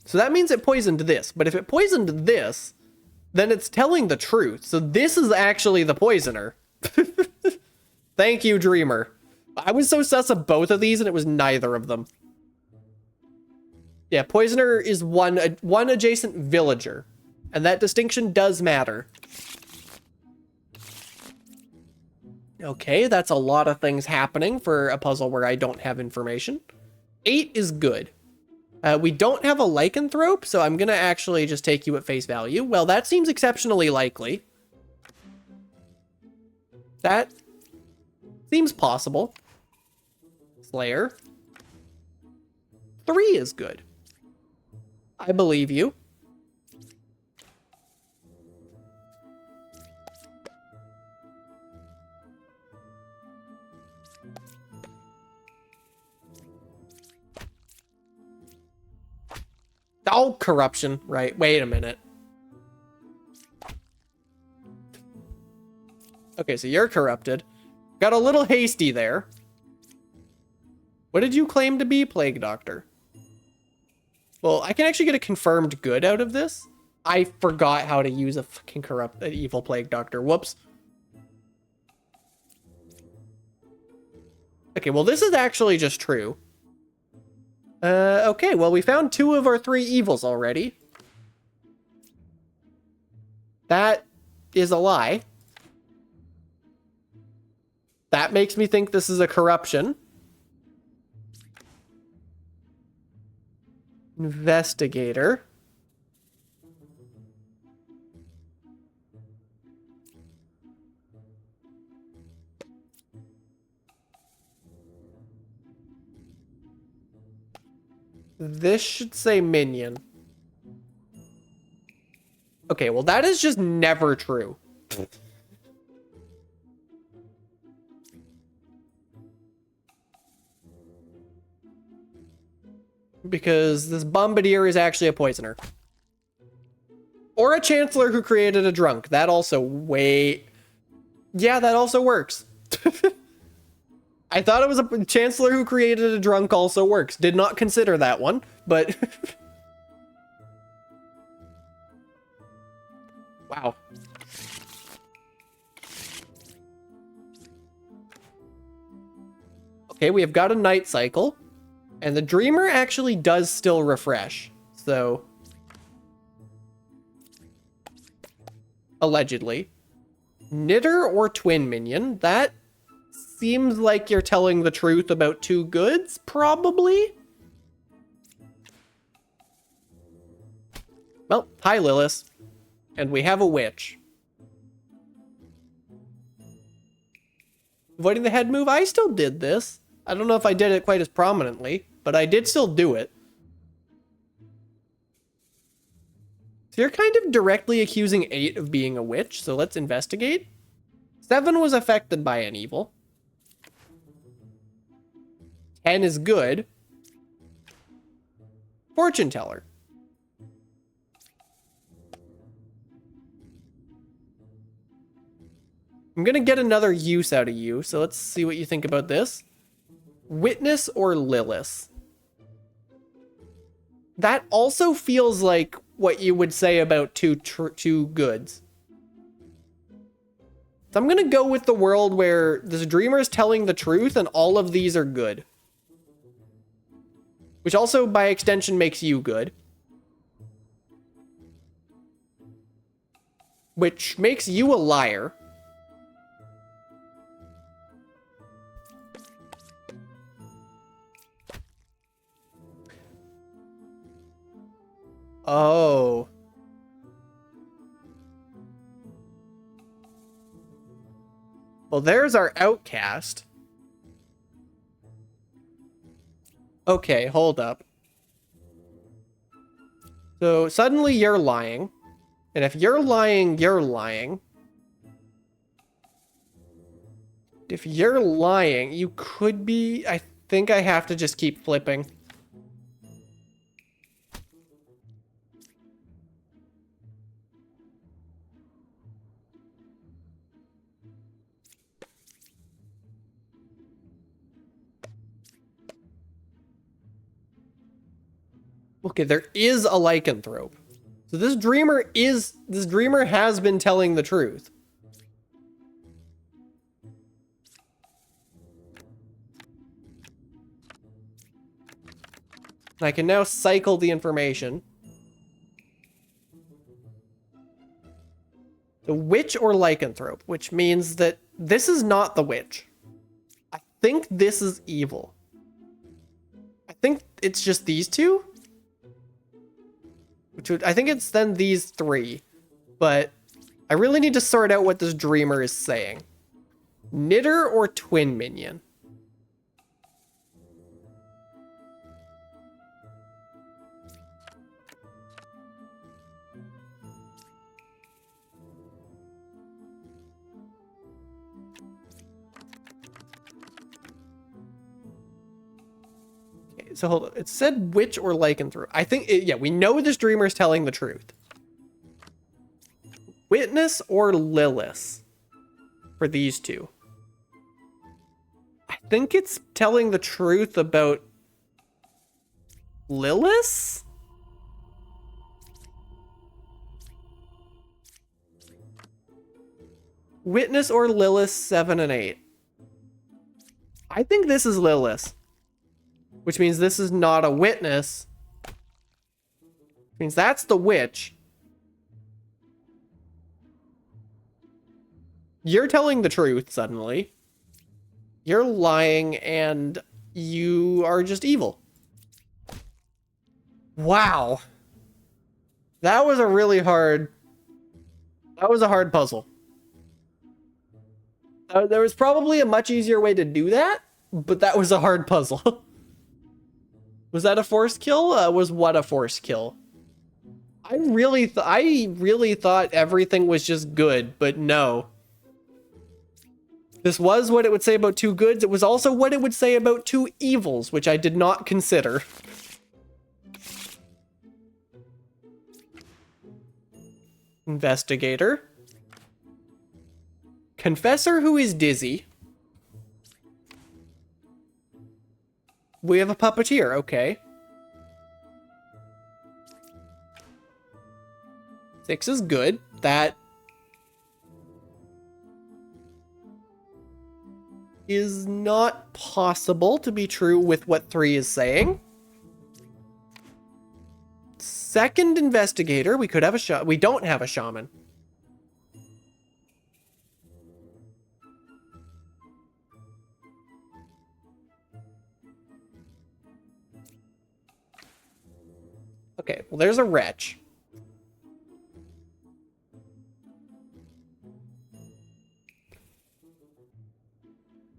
So that means it poisoned this. But if it poisoned this, then it's telling the truth. So this is actually the poisoner. Thank you, Dreamer. I was so sus of both of these and it was neither of them. Yeah, poisoner is one adjacent villager. And that distinction does matter. Okay, that's a lot of things happening for a puzzle where I don't have information. 8 is good. We don't have a lycanthrope, so I'm going to actually just take you at face value. Well, that seems exceptionally likely. That seems possible. Slayer. 3 is good. I believe you. Oh, corruption. Right. Wait a minute. Okay, so you're corrupted. Got a little hasty there. What did you claim to be, Plague Doctor? Well, I can actually get a confirmed good out of this. I forgot how to use a fucking evil Plague Doctor. Whoops. Okay, well, this is actually just true. Okay, well, we found 2 of our 3 evils already. That is a lie. That makes me think this is a corruption. Investigator. This should say minion. Okay, well, that is just never true. Because this bombardier is actually a poisoner. Or a chancellor who created a drunk. That also Yeah, that also works. I thought it was a chancellor who created a drunk also works. Did not consider that one, but... Wow. Okay, we have got a night cycle. And the dreamer actually does still refresh. So... Allegedly. Knitter or twin minion? That seems like you're telling the truth about two goods, probably? Well, hi Lilith. And we have a witch. Avoiding the head move, I still did this. I don't know if I did it quite as prominently, but I did still do it. So you're kind of directly accusing 8 of being a witch, so let's investigate. 7 was affected by an evil. 10 is good. Fortune teller. I'm gonna get another use out of you, so let's see what you think about this. Witness or Lilith? That also feels like what you would say about two goods. So I'm gonna go with the world where this dreamer is telling the truth and all of these are good. Which also, by extension, makes you good. Which makes you a liar. Oh. Well, there's our outcast. Okay, hold up. So suddenly you're lying. And if you're lying, you're lying. If you're lying, you could be... I think I have to just keep flipping. Okay, there is a lycanthrope. So this dreamer has been telling the truth. I can now cycle the information. The witch or lycanthrope, which means that this is not the witch. I think this is evil. I think it's just these two. I think it's then these 3. But I really need to sort out what this dreamer is saying. Knitter or twin minion? So hold on. It said witch or lycanthrope. I think, yeah, we know this dreamer is telling the truth. Witness or Lilith for these two. I think it's telling the truth about Lilith? Witness or Lilith 7 and 8. I think this is Lilith. Which means this is not a witness. Which means that's the witch. You're telling the truth suddenly. You're lying and you are just evil. Wow. That was a really hard... That was a hard puzzle. There was probably a much easier way to do that, but that was a hard puzzle. Was that a forced kill? Was what a forced kill? I really thought everything was just good, but no. This was what it would say about two goods. It was also what it would say about two evils, which I did not consider. Investigator. Confessor who is dizzy. we have a puppeteer, okay. 6 is good. That is not possible to be true with what 3 is saying. Second investigator, we could have a we don't have a shaman. Okay, well, there's a wretch.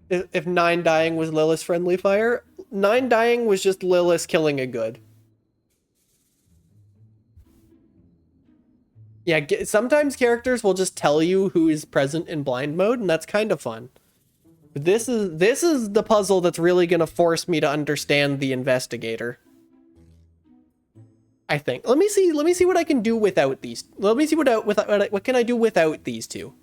If 9 dying was Lilith's friendly fire, 9 dying was just Lilith killing a good. Yeah, sometimes characters will just tell you who is present in blind mode, and that's kind of fun. But this is the puzzle that's really gonna force me to understand the investigator. I think. Let me see what I can do without these. Let me see what can I do without these two.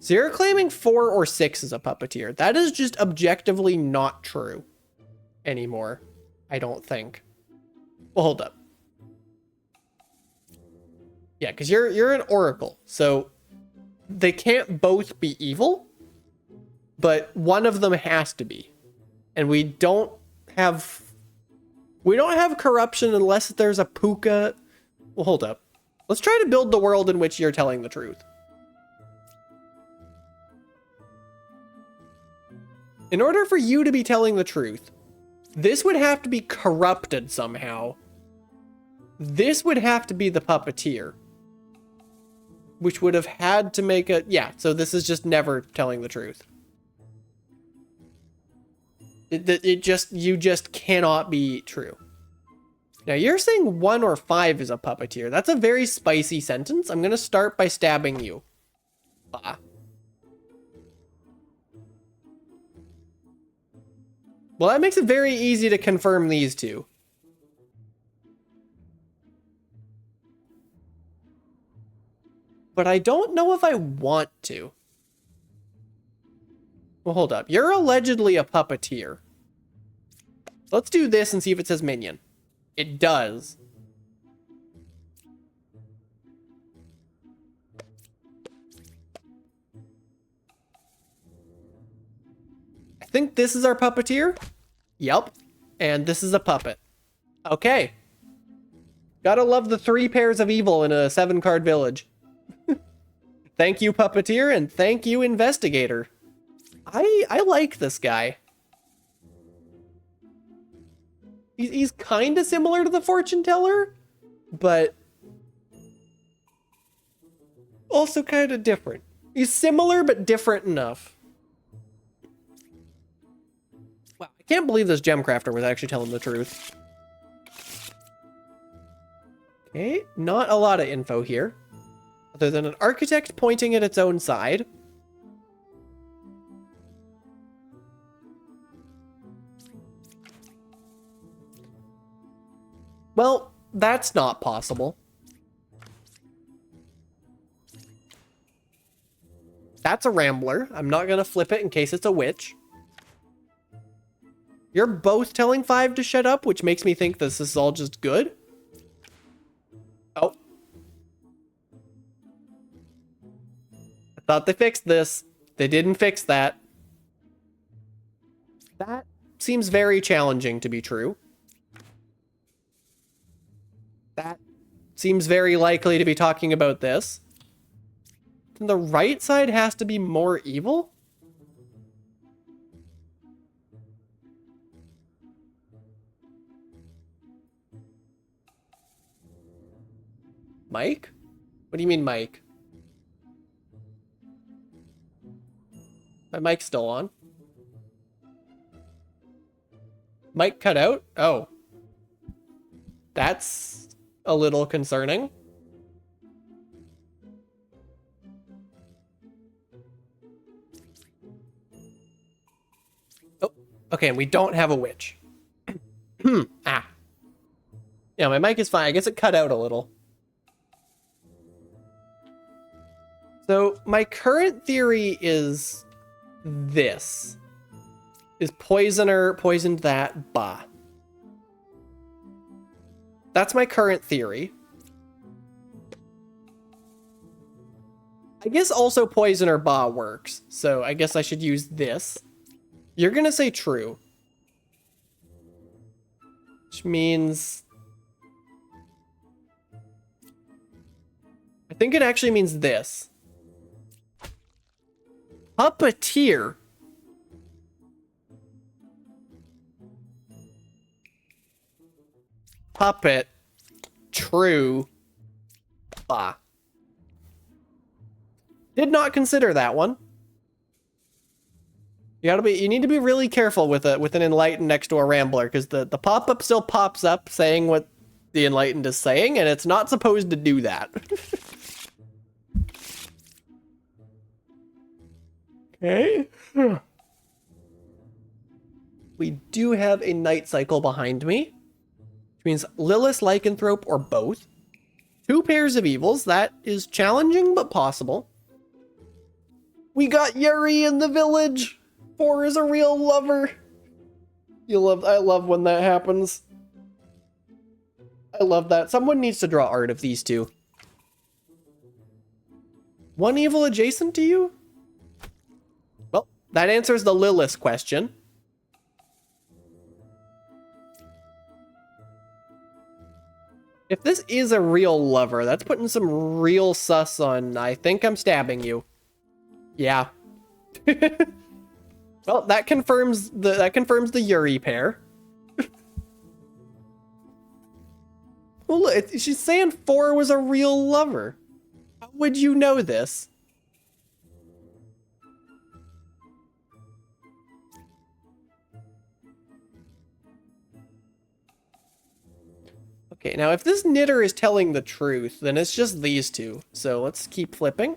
So you're claiming 4 or 6 is a puppeteer. That is just objectively not true anymore, I don't think. Well, hold up. Yeah, because you're an oracle, so they can't both be evil, but one of them has to be. And we don't have corruption unless there's a puka. Well, hold up. Let's try to build the world in which you're telling the truth. In order for you to be telling the truth, this would have to be corrupted somehow. This would have to be the puppeteer, which would have had to make a... Yeah, so this is just never telling the truth. You just cannot be true. Now, you're saying 1 or 5 is a puppeteer. That's a very spicy sentence. I'm going to start by stabbing you. Bah. Well, that makes it very easy to confirm these two. But I don't know if I want to. Well, hold up. You're allegedly a puppeteer. So let's do this and see if it says minion. It does. I think this is our puppeteer. Yep. And this is a puppet. Okay. Gotta love the 3 pairs of evil in a 7-card village. Thank you, puppeteer, and thank you, investigator. I like this guy. He's kind of similar to the fortune teller, but also kind of different. He's similar, but different enough. Wow, I can't believe this gem crafter was actually telling the truth. Okay, not a lot of info here, other than an architect pointing at its own side. Well, that's not possible. That's a rambler. I'm not gonna flip it in case it's a witch. You're both telling 5 to shut up, which makes me think this is all just good. Oh. I thought they fixed this. They didn't fix that. That seems very challenging to be true. That seems very likely to be talking about this. Then the right side has to be more evil? Mike? What do you mean, Mike? My mic's still on. Mike cut out? Oh. That's a little concerning. Oh, okay, and we don't have a witch. Ah. Yeah, my mic is fine. I guess it cut out a little. So my current theory is this. Is poisoner poisoned that? Bah. That's my current theory. I guess also poisoner Ba works, so I guess I should use this. You're gonna say true. Which means... I think it actually means this. Puppeteer. Puppet. True. Bah. Did not consider that one. You need to be really careful with an enlightened next to a rambler, because the pop-up still pops up saying what the enlightened is saying, and it's not supposed to do that. Okay. We do have a night cycle behind me, which means Lilith, Lycanthrope, or both. 2 pairs of evils. That is challenging, but possible. We got Yuri in the village. 4 is a real lover. I love when that happens. I love that. Someone needs to draw art of these two. 1 evil adjacent to you? Well, that answers the Lilith question. If this is a real lover, that's putting some real sus on I think I'm stabbing you. Yeah. Well, that confirms the Yuri pair. Well, look, she's saying 4 was a real lover. How would you know this? Okay, now if this knitter is telling the truth, then it's just these two. So let's keep flipping.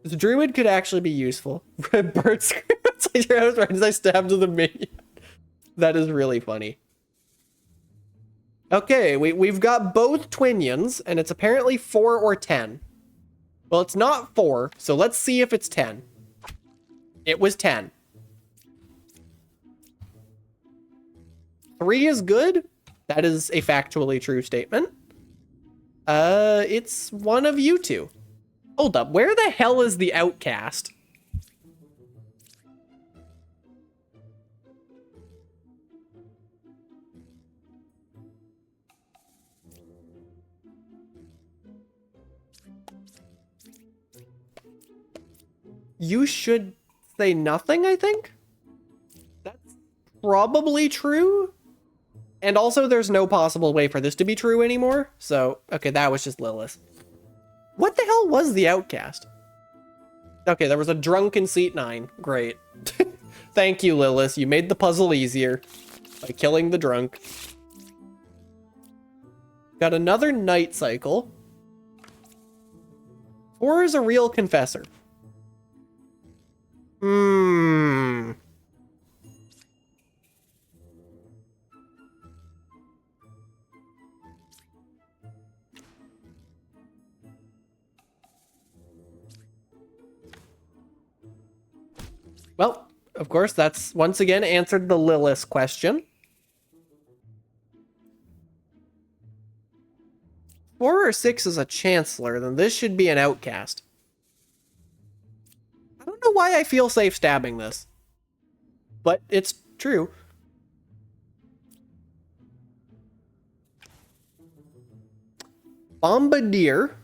This druid could actually be useful. Bird screams like your house right as I stabbed the minion. That is really funny. Okay, we've got both twinions, and it's apparently 4 or 10. Well, it's not 4, so let's see if it's 10. It was 10. 3 is good. That is a factually true statement. It's one of you two. Hold up, where the hell is the outcast? You should say nothing, I think? That's probably true. And also, there's no possible way for this to be true anymore. So, okay, that was just Lilith. What the hell was the outcast? Okay, there was a drunk in seat 9. Great. Thank you, Lilith. You made the puzzle easier by killing the drunk. Got another night cycle. 4 is a real confessor. Well, of course, that's once again answered the Lilith question. 4 or 6 is a chancellor, then this should be an outcast. I don't know why I feel safe stabbing this, but it's true. Bombardier.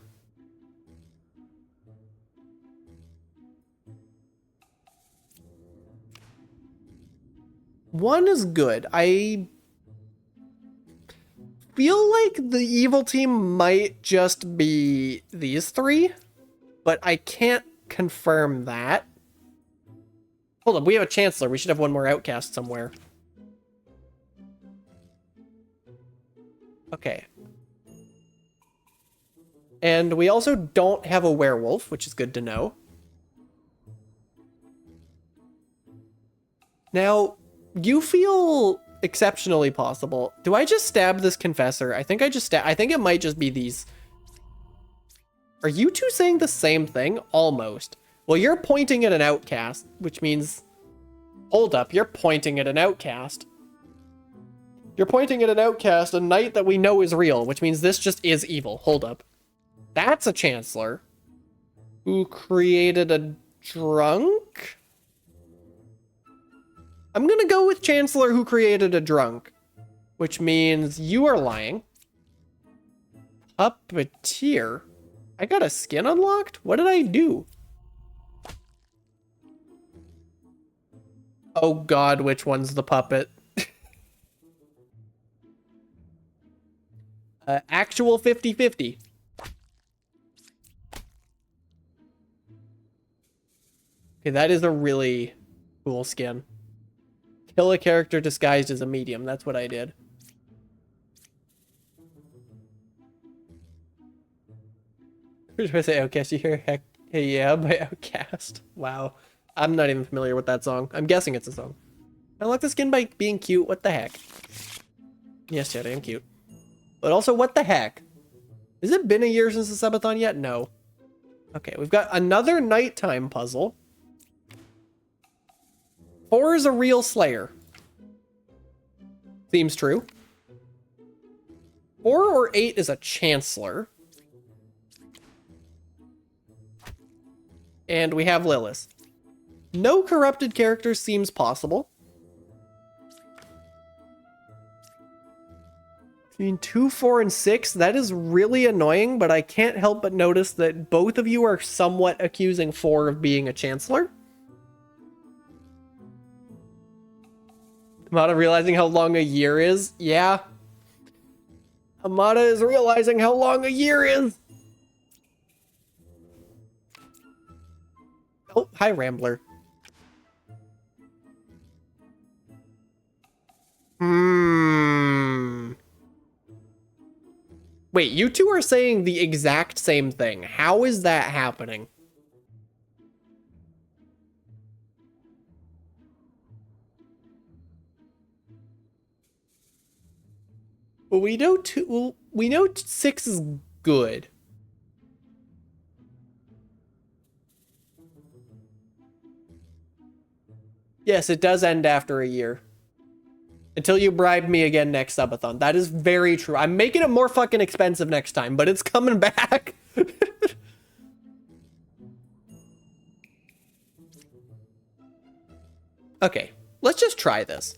One is good. I feel like the evil team might just be these 3, but I can't confirm that. Hold on, we have a chancellor. We should have one more outcast somewhere. Okay. And we also don't have a werewolf, which is good to know. Now, you feel exceptionally possible. Do I just stab this confessor? I think I think it might just be these. Are you two saying the same thing? Almost. Well, you're pointing at an outcast, which means Hold up, you're pointing at an outcast. You're pointing at an outcast, a knight that we know is real, which means this just is evil. Hold up. That's a chancellor who created a drunk? I'm gonna go with chancellor who created a drunk, which means you are lying. Puppeteer? I got a skin unlocked? What did I do? Oh god, which one's the puppet? Actual 50-50. Okay, that is a really cool skin. Kill a character disguised as a medium. That's what I did. Who's supposed to say Outcast? You hear Heck Hey Yeah by Outcast? Wow. I'm not even familiar with that song. I'm guessing it's a song. I like the skin by being cute. What the heck? Yes, Chad, I am cute. But also, what the heck? Has it been a year since the subathon yet? No. Okay, we've got another nighttime puzzle. 4 is a real Slayer. Seems true. 4 or 8 is a Chancellor. And we have Lilith. No corrupted characters seems possible. Between 2, 4, and 6, that is really annoying, but I can't help but notice that both of you are somewhat accusing 4 of being a Chancellor. Amada realizing how long a year is? Yeah. Amada is realizing how long a year is. Oh, hi, Rambler. Wait, you two are saying the exact same thing. How is that happening? Well, we know 6 is good. Yes, it does end after a year. Until you bribe me again next subathon. That is very true. I'm making it more fucking expensive next time, but it's coming back. Okay, let's just try this.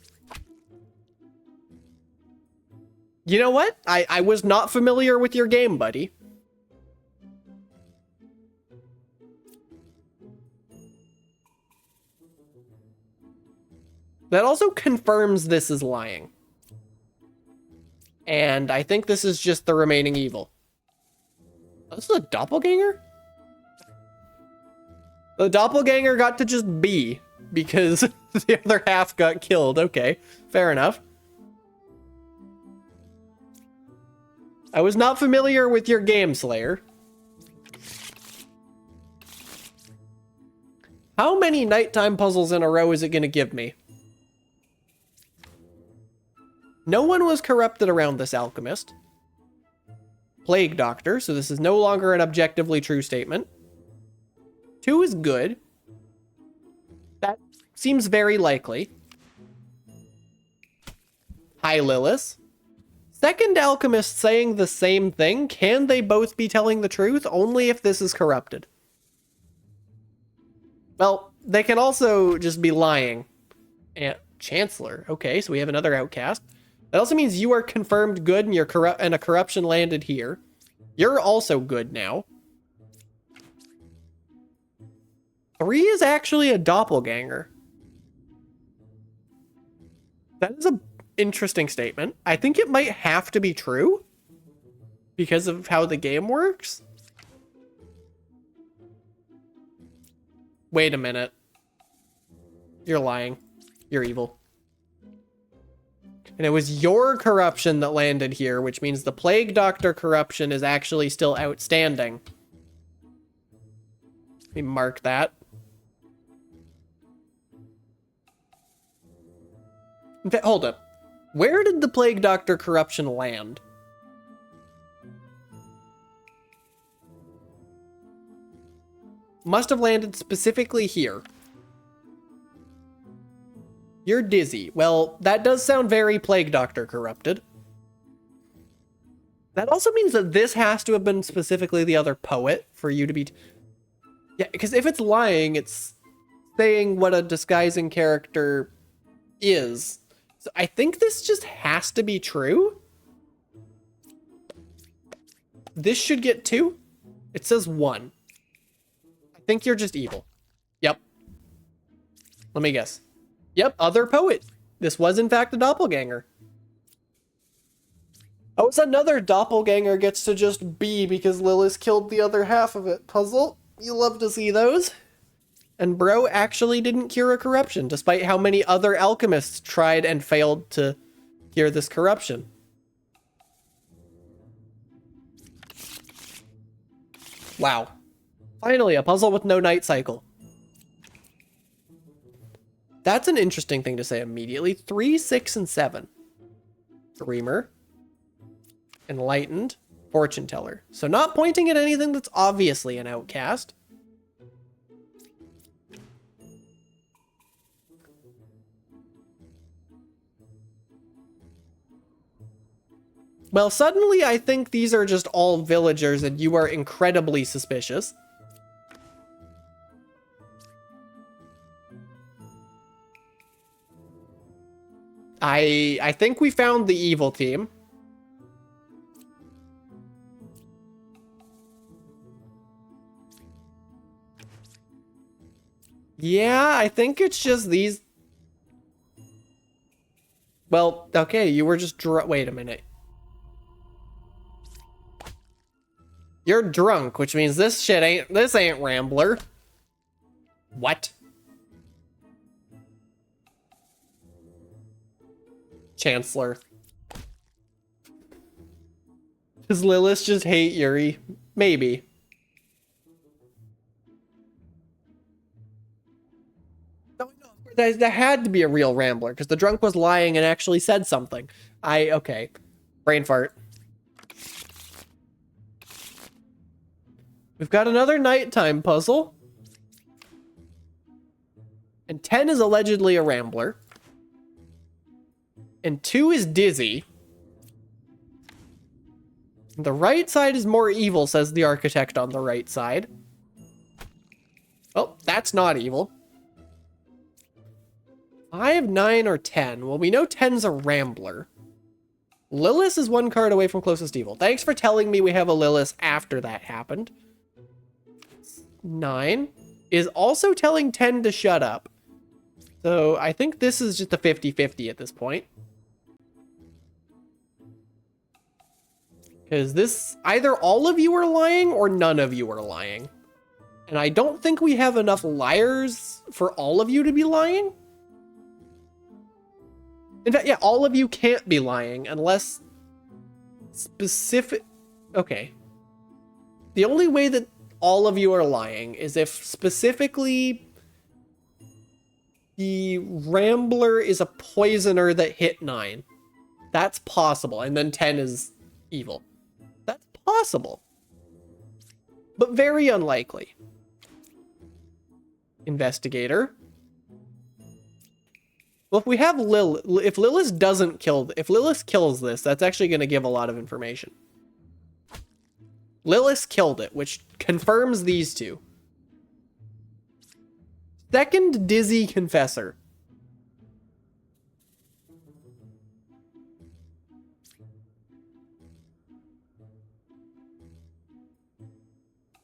You know what? I was not familiar with your game, buddy. That also confirms this is lying. And I think this is just the remaining evil. This is a doppelganger? The doppelganger got to just be, because the other half got killed. Okay, fair enough. I was not familiar with your game, Slayer. How many nighttime puzzles in a row is it going to give me? No one was corrupted around this alchemist. Plague Doctor, so this is no longer an objectively true statement. 2 is good. That seems very likely. Hi, Lilith. Second alchemist saying the same thing. Can they both be telling the truth? Only if this is corrupted. Well, they can also just be lying. And Chancellor. Okay, so we have another outcast. That also means you are confirmed good and and a corruption landed here. You're also good now. 3 is actually a doppelganger. That is an interesting statement. I think it might have to be true because of how the game works. Wait a minute. You're lying. You're evil. And it was your corruption that landed here, which means the Plague Doctor corruption is actually still outstanding. Let me mark that. In fact, hold up. Where did the Plague Doctor corruption land? Must have landed specifically here. You're dizzy. Well, that does sound very Plague Doctor corrupted. That also means that this has to have been specifically the other poet for you to be... Yeah, because if it's lying, it's saying what a disguising character is. So I think this just has to be true. This should get 2. It says 1. I think you're just evil. Yep. Let me guess. Yep, other poet. This was in fact a doppelganger. Oh, it's another doppelganger gets to just be because Lilith killed the other half of it. Puzzle? You love to see those. And bro actually didn't cure a corruption, despite how many other alchemists tried and failed to cure this corruption. Wow. Finally, a puzzle with no night cycle. That's an interesting thing to say immediately. 3, 6, and 7. Dreamer. Enlightened. Fortune teller. So not pointing at anything that's obviously an outcast. Well, suddenly I think these are just all villagers and you are incredibly suspicious. I think we found the evil team. Yeah, I think it's just these. Well, okay, you were just wait a minute. You're drunk, which means this ain't Rambler. What? Chancellor. Does Lilith just hate Yuri? Maybe. No, that had to be a real Rambler, because the drunk was lying and actually said something. Okay. Brain fart. We've got another nighttime puzzle. And 10 is allegedly a Rambler. And 2 is dizzy. The right side is more evil, says the architect on the right side. Oh, that's not evil. 5, 9, or 10. Well, we know 10's a Rambler. Lilith is 1 card away from closest evil. Thanks for telling me we have a Lilith after that happened. 9 is also telling 10 to shut up. So I think this is just a 50-50 at this point. Because this, either all of you are lying or none of you are lying. And I don't think we have enough liars for all of you to be lying. In fact, yeah, all of you can't be lying unless specific... Okay. The only way that all of you are lying is if specifically the Rambler is a poisoner that hit 9. That's possible. And then 10 is evil. That's possible. But very unlikely. Investigator. Well, if we have if Lilith doesn't kill, if Lilith kills this, that's actually going to give a lot of information. Lilith killed it, which confirms these two. Second dizzy confessor.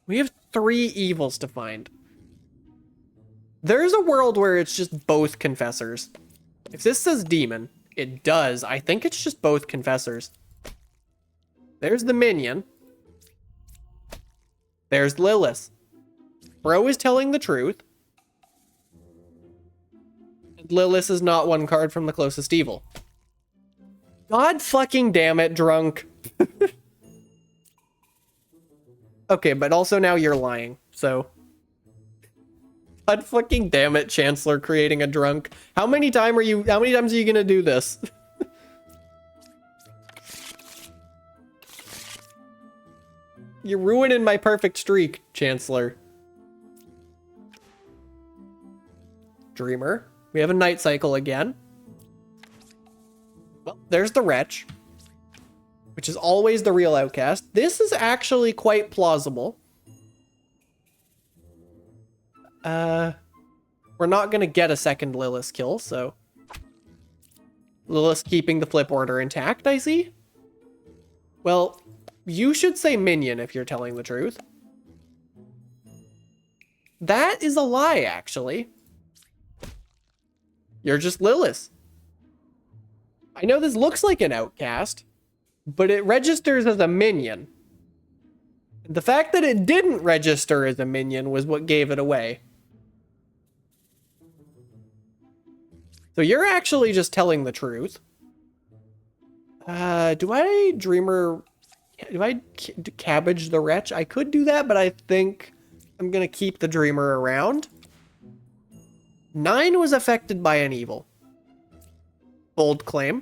We have 3 evils to find. There's a world where it's just both confessors. If this says demon, it does. I think it's just both confessors. There's the minion. There's Lilith. Bro is telling the truth. And Lilith is not 1 card from the closest evil. God fucking damn it, drunk. Okay, but also now you're lying, so... God fucking damn it, Chancellor creating a drunk. How many times are you gonna do this? You're ruining my perfect streak, Chancellor. Dreamer. We have a night cycle again. Well, there's the wretch, which is always the real outcast. This is actually quite plausible. We're not gonna get a second Lilith kill, so Lilith keeping the flip order intact, I see. Well, you should say minion if you're telling the truth. That is a lie, actually. You're just Lilith. I know this looks like an outcast, but it registers as a minion. The fact that it didn't register as a minion was what gave it away. So you're actually just telling the truth. Do I cabbage the wretch? I could do that, but I think I'm gonna keep the dreamer around. 9 was affected by an evil. Bold claim.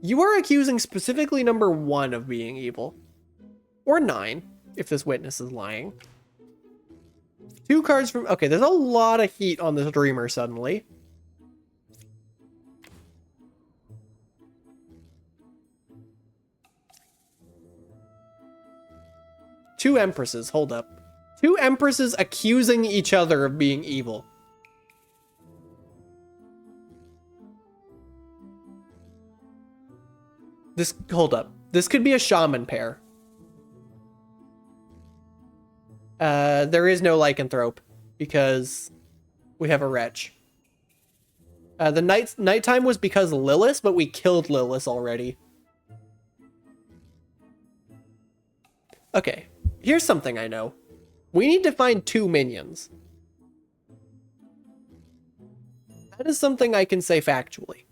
You are accusing specifically number 1 of being evil. Or 9, if this witness is lying. 2 cards from... Okay, there's a lot of heat on this dreamer suddenly. Two empresses, hold up. 2 empresses accusing each other of being evil. Hold up. This could be a shaman pair. There is no lycanthrope because we have a wretch. The nighttime was because of Lilith, but we killed Lilith already. Okay, here's something I know. We need to find 2 minions. That is something I can say factually.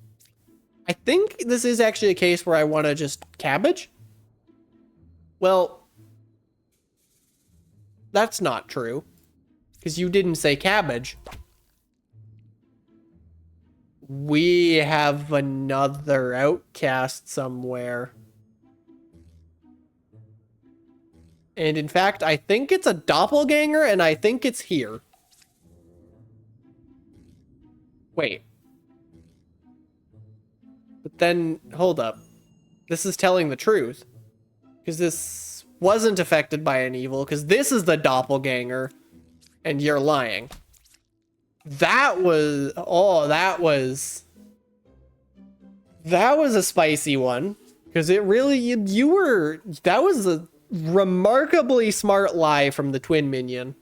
I think this is actually a case where I want to just cabbage. Well, that's not true, because you didn't say cabbage. We have another outcast somewhere. And in fact, I think it's a doppelganger, and I think it's here. Wait. But then, hold up. This is telling the truth. Because this wasn't affected by an evil, because this is the doppelganger, and you're lying. That was... Oh, that was a spicy one. Because it really... You were... That was a remarkably smart lie from the twin minion.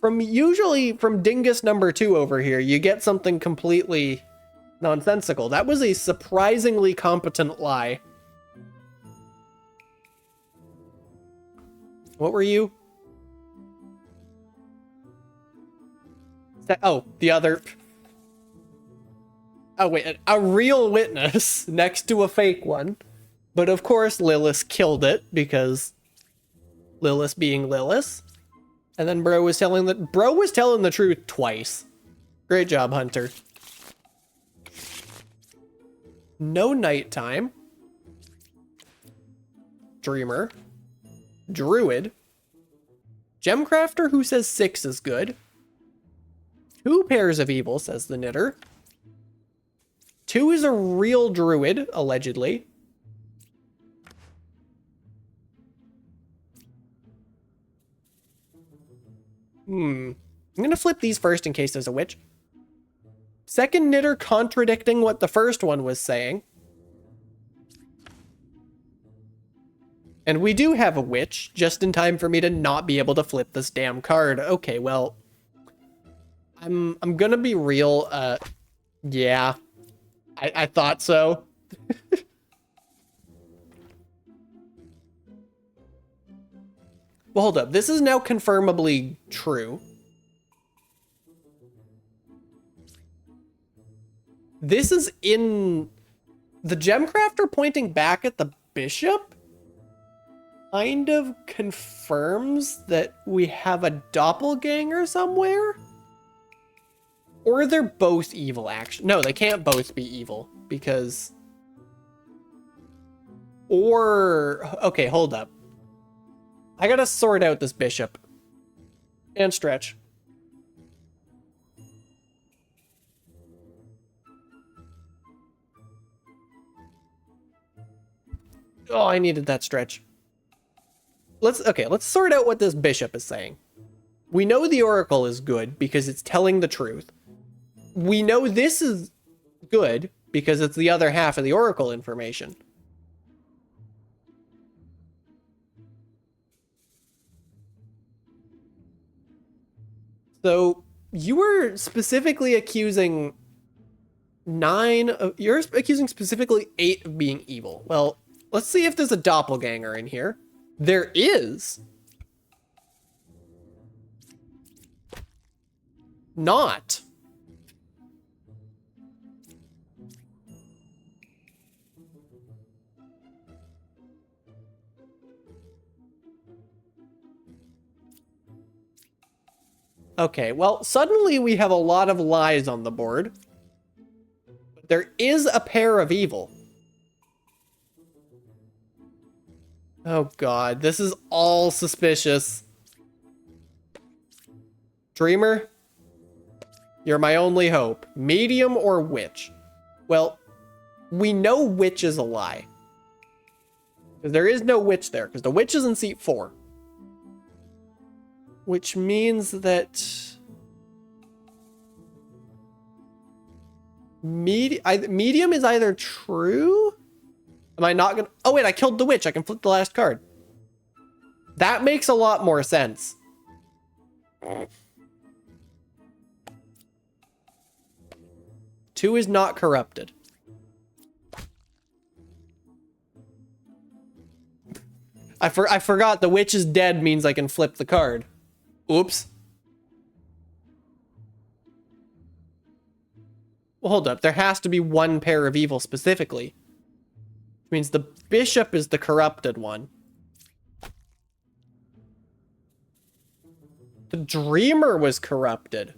Usually from Dingus number 2 over here, you get something completely nonsensical. That was a surprisingly competent lie. What were you? Oh, the other... Oh, wait, a real witness next to a fake one. But of course, Lilith killed it because Lilith being Lilith. And then Bro was telling the truth twice. Great job, Hunter. No nighttime. Dreamer. Druid. Gemcrafter who says 6 is good. 2 pairs of evil, says the knitter. 2 is a real druid, allegedly. I'm gonna flip these first in case there's a witch. Second knitter contradicting what the first one was saying. And we do have a witch, just in time for me to not be able to flip this damn card. Okay, well, I'm gonna be real. Yeah, I thought so. Well, hold up. This is now confirmably true. This is in... The Gemcrafter pointing back at the bishop kind of confirms that we have a doppelganger somewhere? Or they're both evil, actually. No, they can't both be evil, because... Or... Okay, hold up. I gotta sort out this bishop. And stretch. Oh, I needed that stretch. Let's sort out what this bishop is saying. We know the oracle is good because it's telling the truth. We know this is good because it's the other half of the oracle information. So you were specifically accusing you're accusing specifically 8 of being evil. Well, let's see if there's a doppelganger in here. There is. Not. Okay, well, suddenly we have a lot of lies on the board. There is a pair of evil. Oh god, this is all suspicious. Dreamer, you're my only hope. Medium or witch? Well, we know witch is a lie. Because there is no witch there, because the witch is in seat 4. Which means that medium is either true. Am I not gonna? Oh wait, I killed the witch. I can flip the last card. That makes a lot more sense. 2 is not corrupted. I forgot the witch is dead means I can flip the card. Oops. Well, hold up. There has to be one pair of evil specifically. Which means the bishop is the corrupted one. The dreamer was corrupted.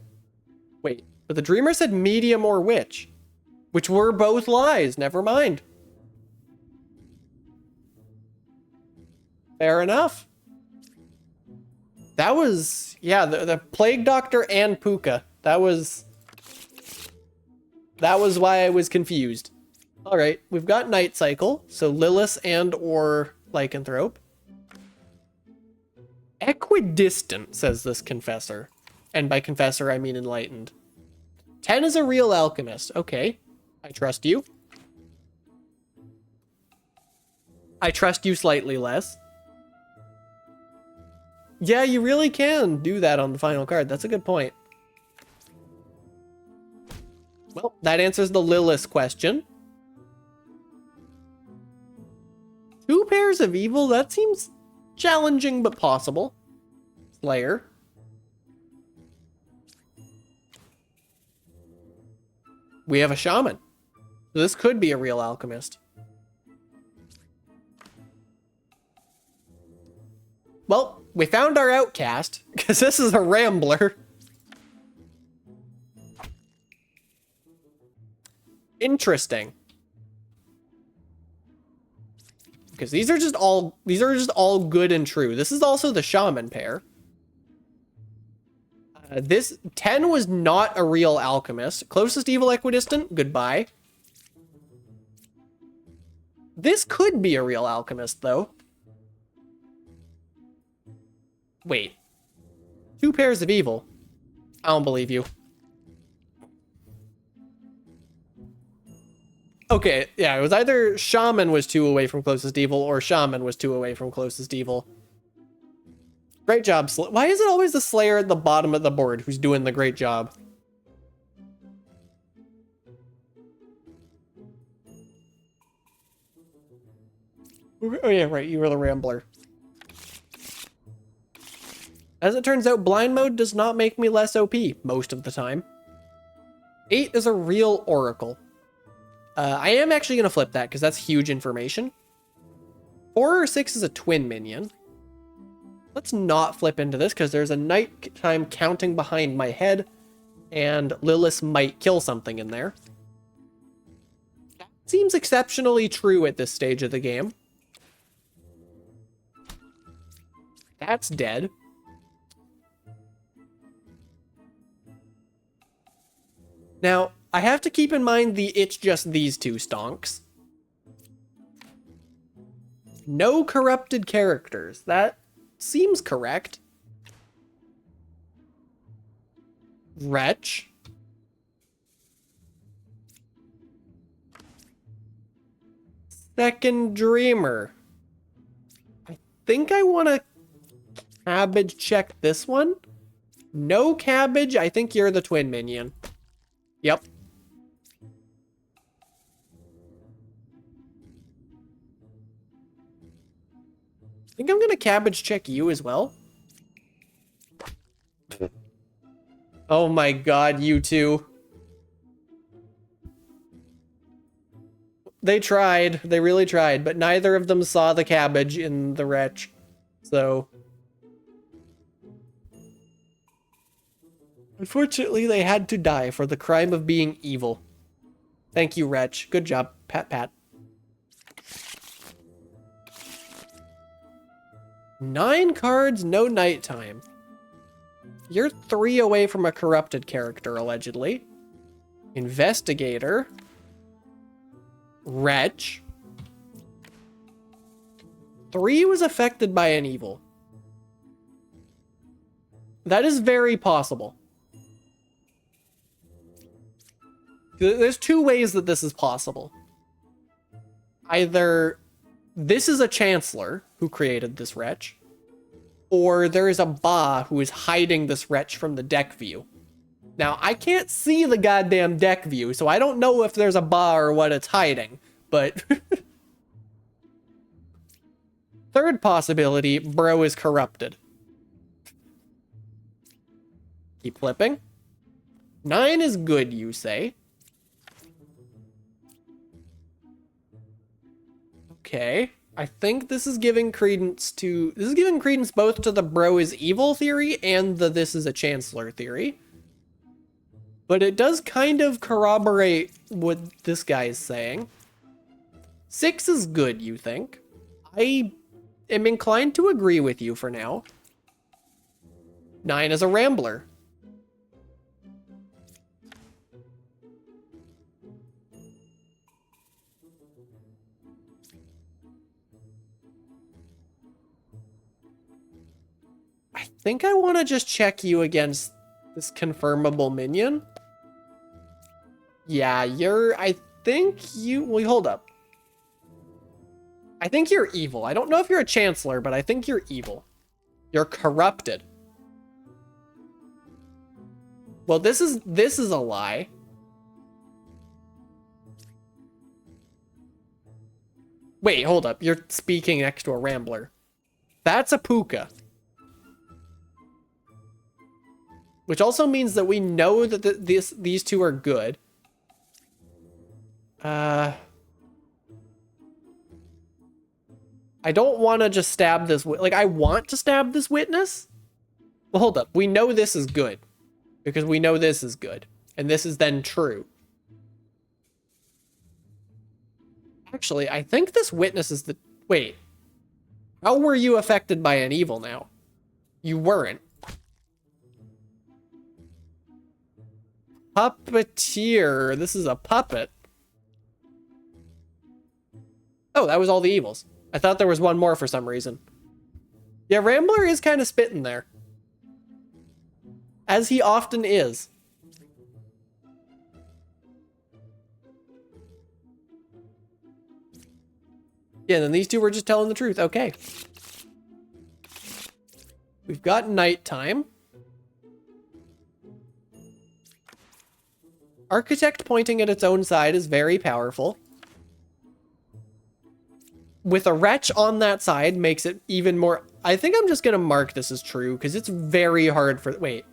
Wait, but the dreamer said medium or witch, which were both lies. Never mind. Fair enough. That was, yeah, the plague doctor and Puka. That was why I was confused. All right, we've got Night Cycle, so Lilith and or Lycanthrope. Equidistant, says this confessor. And by confessor, I mean enlightened. 10 is a real alchemist. Okay, I trust you. I trust you slightly less. Yeah, you really can do that on the final card. That's a good point. Well, that answers the Lilith question. 2 pairs of evil? That seems challenging but possible. Slayer. We have a shaman. So this could be a real alchemist. Well, we found our outcast, because this is a rambler. Interesting. Because these are just all good and true. This is also the shaman pair. This 10 was not a real alchemist. Closest evil equidistant, goodbye. This could be a real alchemist, though. Wait. 2 pairs of evil. I don't believe you. Okay, yeah, it was either shaman was 2 away from closest evil or shaman was 2 away from closest evil. Great job, why is it always the Slayer at the bottom of the board who's doing the great job? Oh yeah, right, you were the Rambler. As it turns out, blind mode does not make me less OP most of the time. 8 is a real oracle. I am actually going to flip that because that's huge information. 4 or 6 is a twin minion. Let's not flip into this because there's a nighttime counting behind my head and Lilith might kill something in there. That seems exceptionally true at this stage of the game. That's dead. Now, I have to keep in mind it's just these two stonks. No corrupted characters. That seems correct. Wretch. Second Dreamer. I think I want to cabbage check this one. No cabbage. I think you're the twin minion. Yep. I think I'm going to cabbage check you as well. Oh my god, you two. They tried. They really tried, but neither of them saw the cabbage in the wretch. So... unfortunately, they had to die for the crime of being evil. Thank you, wretch. Good job. Pat, pat. 9 cards, no nighttime. You're 3 away from a corrupted character, allegedly. Investigator. Wretch. 3 was affected by an evil. That is very possible. There's 2 ways that this is possible. Either this is a chancellor who created this wretch, or there is a Ba who is hiding this wretch from the deck view. Now, I can't see the goddamn deck view, so I don't know if there's a Ba or what it's hiding, but... Third possibility, bro is corrupted. Keep flipping. 9 is good, you say. Okay. I think this is giving credence to... this is giving credence both to the bro is evil theory and the this is a chancellor theory. But it does kind of corroborate what this guy is saying. 6 is good, you think. I am inclined to agree with you for now. 9 is a rambler. I think I want to just check you against this confirmable minion. Yeah, I think you... well, hold up. I think you're evil. I don't know if you're a chancellor, but I think you're evil. You're corrupted. Well, this is a lie. Wait, hold up. You're speaking next to a rambler. That's a puka. Which also means that we know that these two are good. I don't want to just stab this... like, I want to stab this witness. Well, hold up. We know this is good. Because we know this is good. And this is then true. Actually, I think this witness is the... wait. How were you affected by an evil now? You weren't. Puppeteer. This is a puppet. Oh, that was all the evils. I thought there was one more for some reason. Yeah, Rambler is kind of spitting there. As he often is. Yeah, then these two were just telling the truth. Okay. We've got nighttime. Architect pointing at its own side is very powerful. With a wretch on that side makes it even more... I think I'm just going to mark this as true because it's very hard for... wait.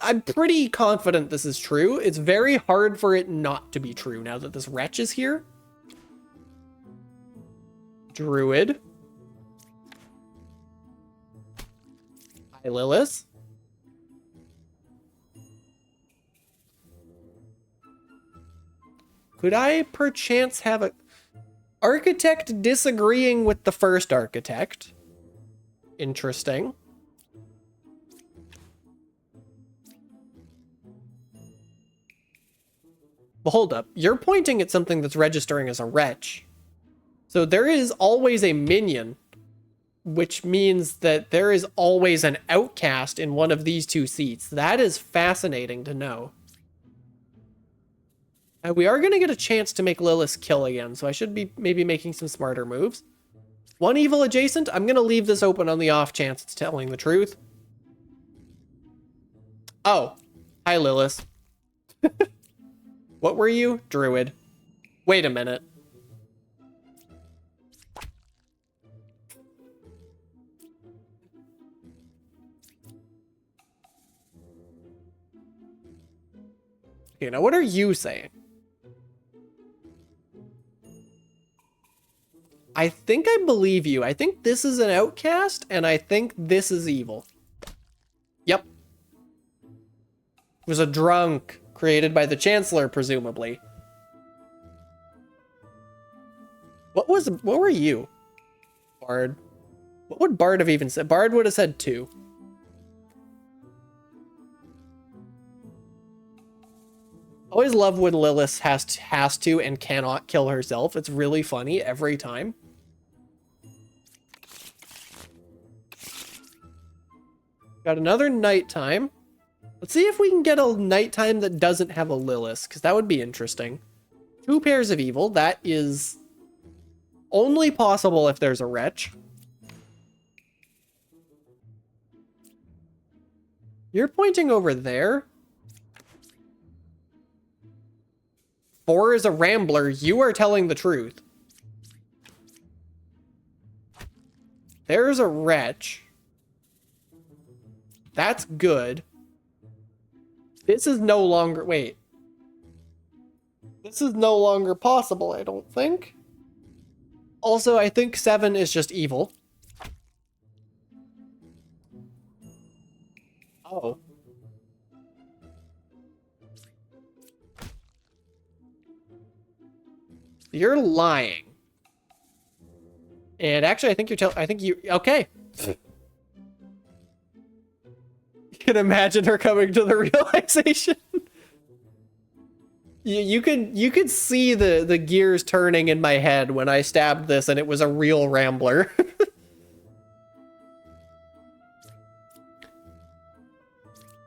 I'm pretty confident this is true. It's very hard for it not to be true now that this wretch is here. Druid. Hi, Lilith. Could I perchance have a... architect disagreeing with the first architect? Interesting. hold up. You're pointing at something that's registering as a wretch. So there is always a minion, which means that there is always an outcast in one of these two seats. That is fascinating to know. We are going to get a chance to make Lilith kill again, so I should be maybe making some smarter moves. One evil adjacent. I'm going to leave this open on the off chance it's telling the truth. Oh, hi Lilith. What were you? Druid. Wait a minute. Okay, now what are you saying? I think I believe you. I think this is an outcast, and I think this is evil. Yep. It was a drunk created by the Chancellor, presumably. What were you? Bard. What would Bard have even said? Bard would have said 2. Always love when Lilith has to and cannot kill herself. It's really funny every time. Got another nighttime. Let's see if we can get a nighttime that doesn't have a Lilith, because that would be interesting. 2 pairs of evil. That is only possible if there's a wretch. You're pointing over there. 4 is a rambler. You are telling the truth. There's a wretch. That's good. This is no longer... Wait. This is no longer possible, I don't think. Also, I think 7 is just evil. Oh. You're lying. And actually, I think okay. You can imagine her coming to the realization. you could see the gears turning in my head when I stabbed this and it was a real rambler.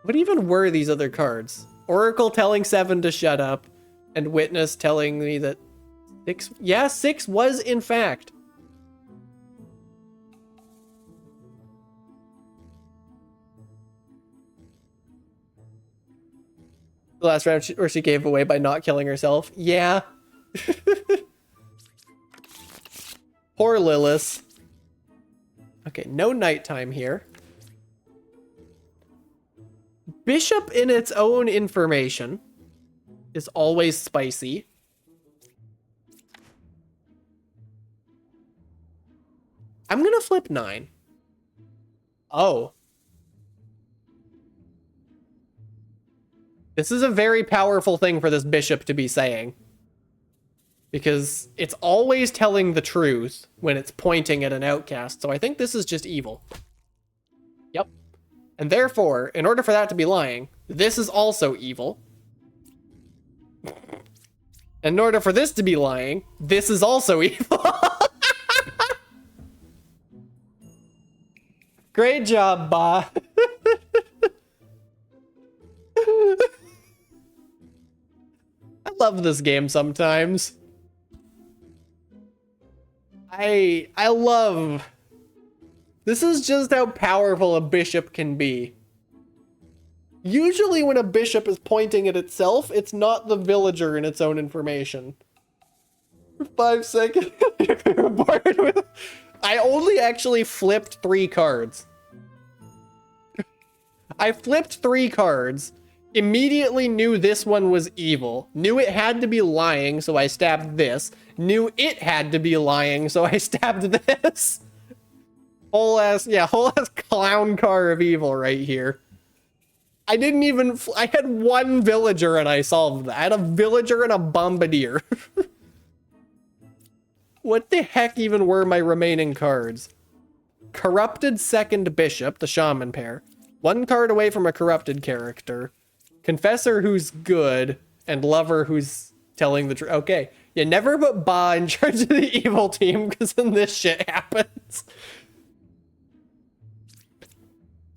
What even were these other cards? Oracle telling 7 to shut up, and Witness telling me that 6... Yeah, 6 was in fact. The last round where she gave away by not killing herself. Yeah. Poor Lilith. Okay, no nighttime here. Bishop in its own information is always spicy. I'm gonna flip 9. Oh. This is a very powerful thing for this bishop to be saying. Because it's always telling the truth when it's pointing at an outcast. So I think this is just evil. Yep. And therefore, in order for that to be lying, this is also evil. And in order for this to be lying, this is also evil. Great job, Ba. I love this game sometimes. I love... This is just how powerful a bishop can be. Usually when a bishop is pointing at itself, it's not the villager in its own information. 5 seconds. I only actually flipped 3 cards. I flipped 3 cards, immediately knew this one was evil, knew it had to be lying, so I stabbed this, knew it had to be lying, so I stabbed this. Whole ass clown car of evil right here. I didn't even, I had 1 villager and I solved that. I had a villager and a bombardier. What the heck even were my remaining cards? Corrupted second bishop, the shaman pair. 1 card away from a corrupted character. Confessor who's good, and lover who's telling the truth. Okay, you never put Ba in charge of the evil team because then this shit happens.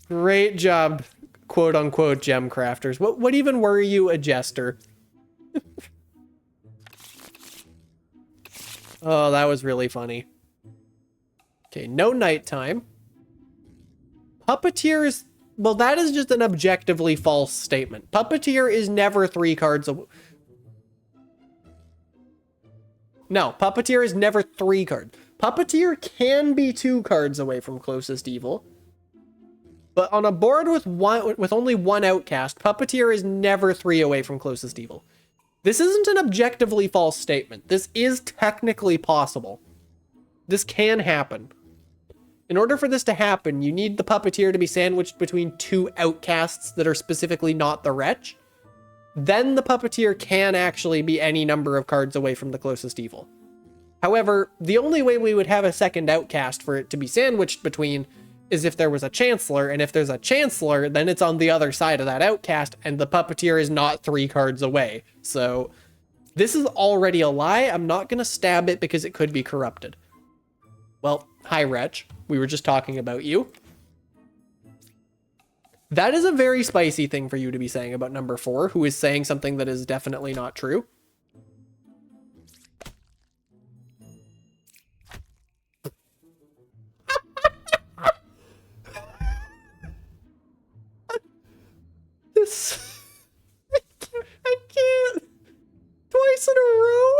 Great job, quote unquote, gem crafters. What even were you, a jester? Oh, that was really funny. Okay, no nighttime. Puppeteer is... Well, that is just an objectively false statement. Puppeteer is never 3 cards away. No, Puppeteer is never 3 cards. Puppeteer can be 2 cards away from closest evil. But on a board with only 1 outcast, Puppeteer is never 3 away from closest evil. This isn't an objectively false statement. This is technically possible. This can happen. In order for this to happen, you need the Puppeteer to be sandwiched between 2 outcasts that are specifically not the Wretch. Then the Puppeteer can actually be any number of cards away from the closest evil. However, the only way we would have a second outcast for it to be sandwiched between is if there was a Chancellor, and if there's a Chancellor, then it's on the other side of that outcast, and the Puppeteer is not 3 cards away. So, this is already a lie. I'm not gonna stab it because it could be corrupted. Well, hi, Wretch. We were just talking about you. That is a very spicy thing for you to be saying about number 4, who is saying something that is definitely not true. This... I can't. Twice in a row?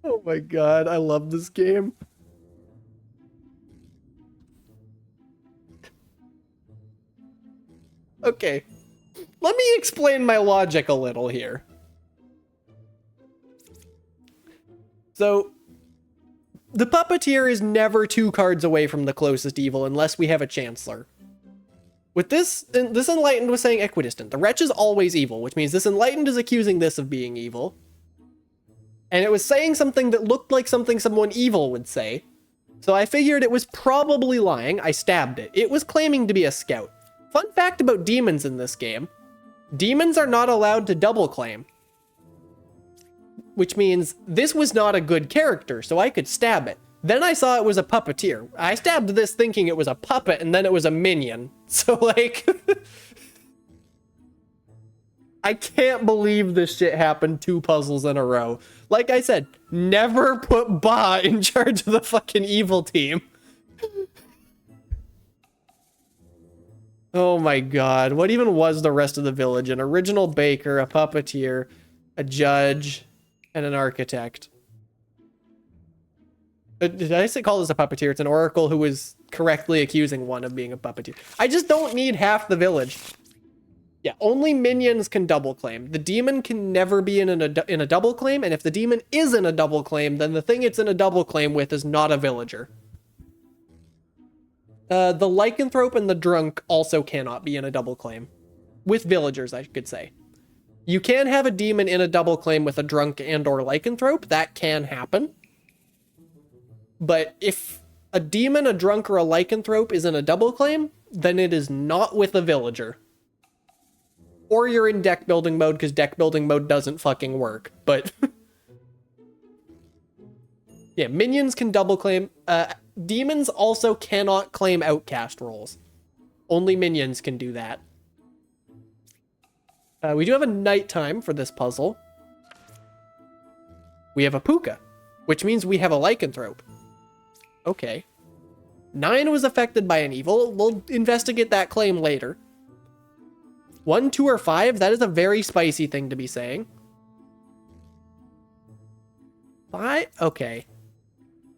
Oh my god, I love this game. Okay, let me explain my logic a little here. So, the Puppeteer is never 2 cards away from the closest evil unless we have a Chancellor. With this Enlightened was saying equidistant. The Wretch is always evil, which means this Enlightened is accusing this of being evil. And it was saying something that looked like something someone evil would say. So I figured it was probably lying. I stabbed it. It was claiming to be a scout. Fun fact about demons in this game. Demons are not allowed to double claim. Which means this was not a good character, so I could stab it. Then I saw it was a Puppeteer. I stabbed this thinking it was a puppet, and then it was a minion. So, like... I can't believe this shit happened 2 puzzles in a row. Like I said, never put Ba in charge of the fucking evil team. Oh my god, what even was the rest of the village? An original baker, a Puppeteer, a judge, and an architect. Did I call this a Puppeteer? It's an oracle who was correctly accusing one of being a Puppeteer. I just don't need half the village. Yeah, only minions can double claim. The demon can never be in a double claim, and if the demon is in a double claim, then the thing it's in a double claim with is not a villager. The lycanthrope and the drunk also cannot be in a double claim. With villagers, I could say. You can have a demon in a double claim with a drunk and or lycanthrope. That can happen. But if a demon, a drunk, or a lycanthrope is in a double claim, then it is not with a villager. Or you're in deck building mode, because deck building mode doesn't fucking work. But yeah, minions can double claim. Demons also cannot claim outcast roles. Only minions can do that. We do have a nighttime for this puzzle. We have a puka, which means we have a lycanthrope. Okay. 9 was affected by an evil. We'll investigate that claim later. 1, 2, or 5, that is a very spicy thing to be saying. 5? Okay.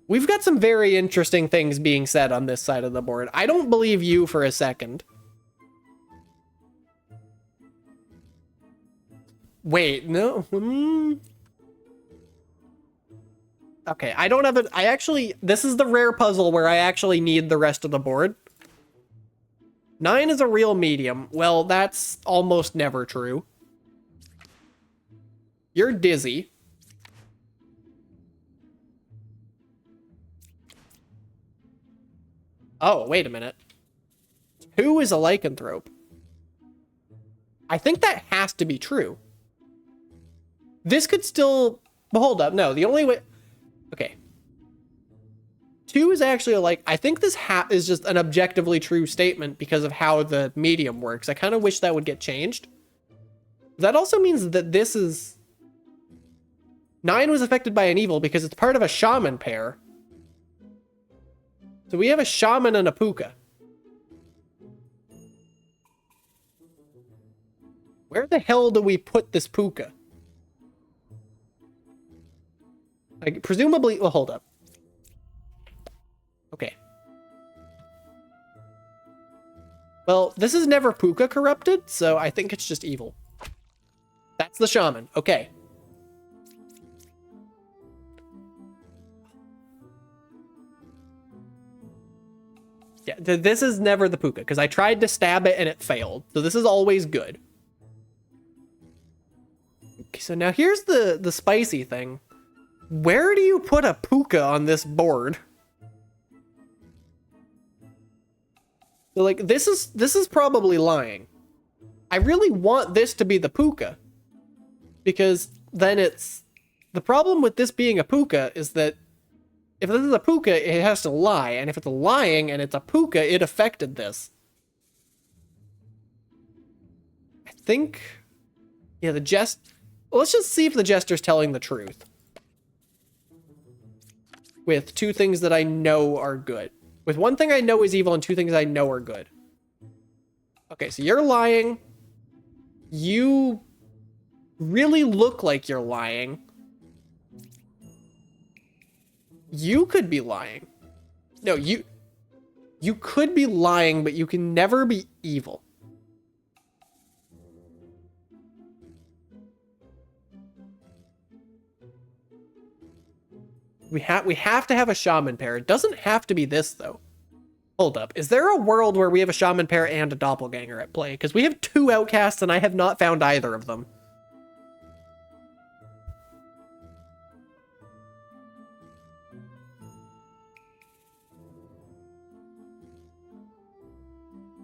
We've got some very interesting things being said on this side of the board. I don't believe you for a second. Wait, no. Okay, I don't have it. I actually, this is the rare puzzle where I actually need the rest of the board. 9 is a real medium. Well, that's almost never true. You're dizzy. Oh, wait a minute. 2 is a lycanthrope. I think that has to be true. This could still... Well, hold up. No, the only way... Okay. 2 is actually I think this is just an objectively true statement because of how the medium works. I kind of wish that would get changed. That also means that this is... 9 was affected by an evil because it's part of a shaman pair. So we have a shaman and a puka. Where the hell do we put this puka? Like, presumably... Well, hold up. Okay. Well, this is never puka corrupted, so I think it's just evil. That's the shaman. Okay. Yeah, this is never the puka, because I tried to stab it and it failed. So this is always good. Okay, so now here's the spicy thing. Where do you put a puka on this board? So like this is probably lying. I really want this to be the puka. Because then it's... The problem with this being a puka is that if this is a puka, it has to lie. And if it's lying and it's a puka, it affected this. I think... Yeah, the jest... Let's just see if the jester's telling the truth. With 2 things that I know are good. With 1 thing I know is evil and 2 things I know are good. Okay, so you're lying. You really look like you're lying. You could be lying. No, you could be lying, but you can never be evil. We have to have a shaman pair. It doesn't have to be this, though. Hold up. Is there a world where we have a shaman pair and a doppelganger at play? Because we have 2 outcasts and I have not found either of them.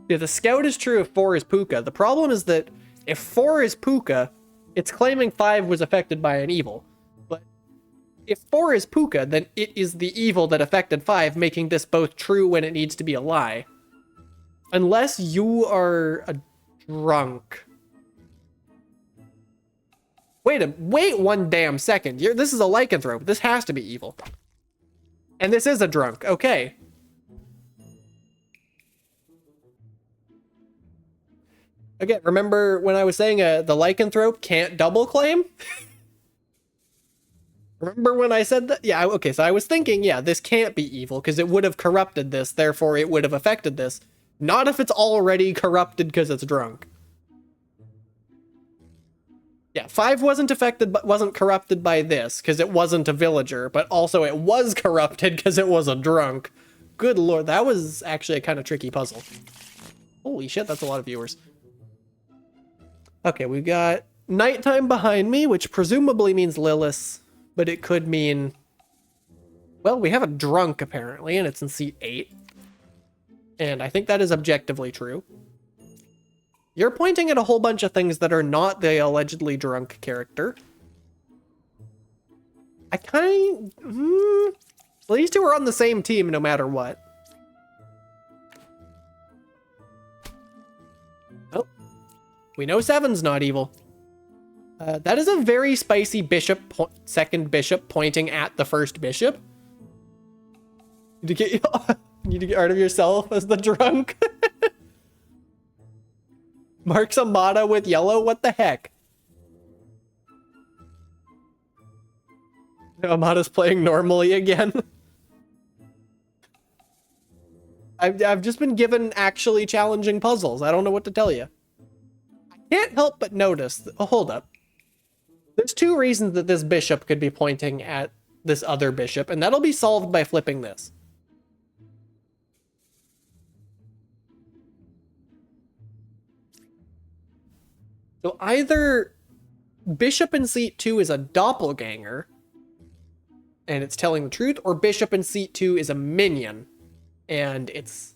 Yeah, the scout is true if 4 is puka. The problem is that if 4 is puka, it's claiming 5 was affected by an evil. But if 4 is puka, then it is the evil that affected 5, making this both true when it needs to be a lie. Unless you are a drunk. Wait 1 damn second. This is a lycanthrope. This has to be evil. And this is a drunk. Okay. Again, remember when I was saying the lycanthrope can't double claim? Remember when I said that? Yeah, okay, so I was thinking, yeah, this can't be evil because it would have corrupted this, therefore it would have affected this. Not if it's already corrupted because it's drunk. Yeah, 5 wasn't affected, but wasn't corrupted by this because it wasn't a villager, but also it was corrupted because it was a drunk. Good lord, that was actually a kind of tricky puzzle. Holy shit, that's a lot of viewers. Okay, we've got nighttime behind me, which presumably means Lilith, but it could mean... Well, we have a drunk, apparently, and it's in seat 8. And I think that is objectively true. You're pointing at a whole bunch of things that are not the allegedly drunk character. I kind of... Well, these 2 are on the same team no matter what. Oh. We know 7's not evil. That is a very spicy bishop, second bishop pointing at the first bishop. You need to get rid of yourself as the drunk. Marks Amada with yellow? What the heck? Amada's playing normally again. I've just been given actually challenging puzzles. I don't know what to tell you. I can't help but notice... Oh, hold up. There's 2 reasons that this bishop could be pointing at this other bishop, and that'll be solved by flipping this. So either bishop in seat 2 is a doppelganger, and it's telling the truth, or bishop in seat 2 is a minion, And it's...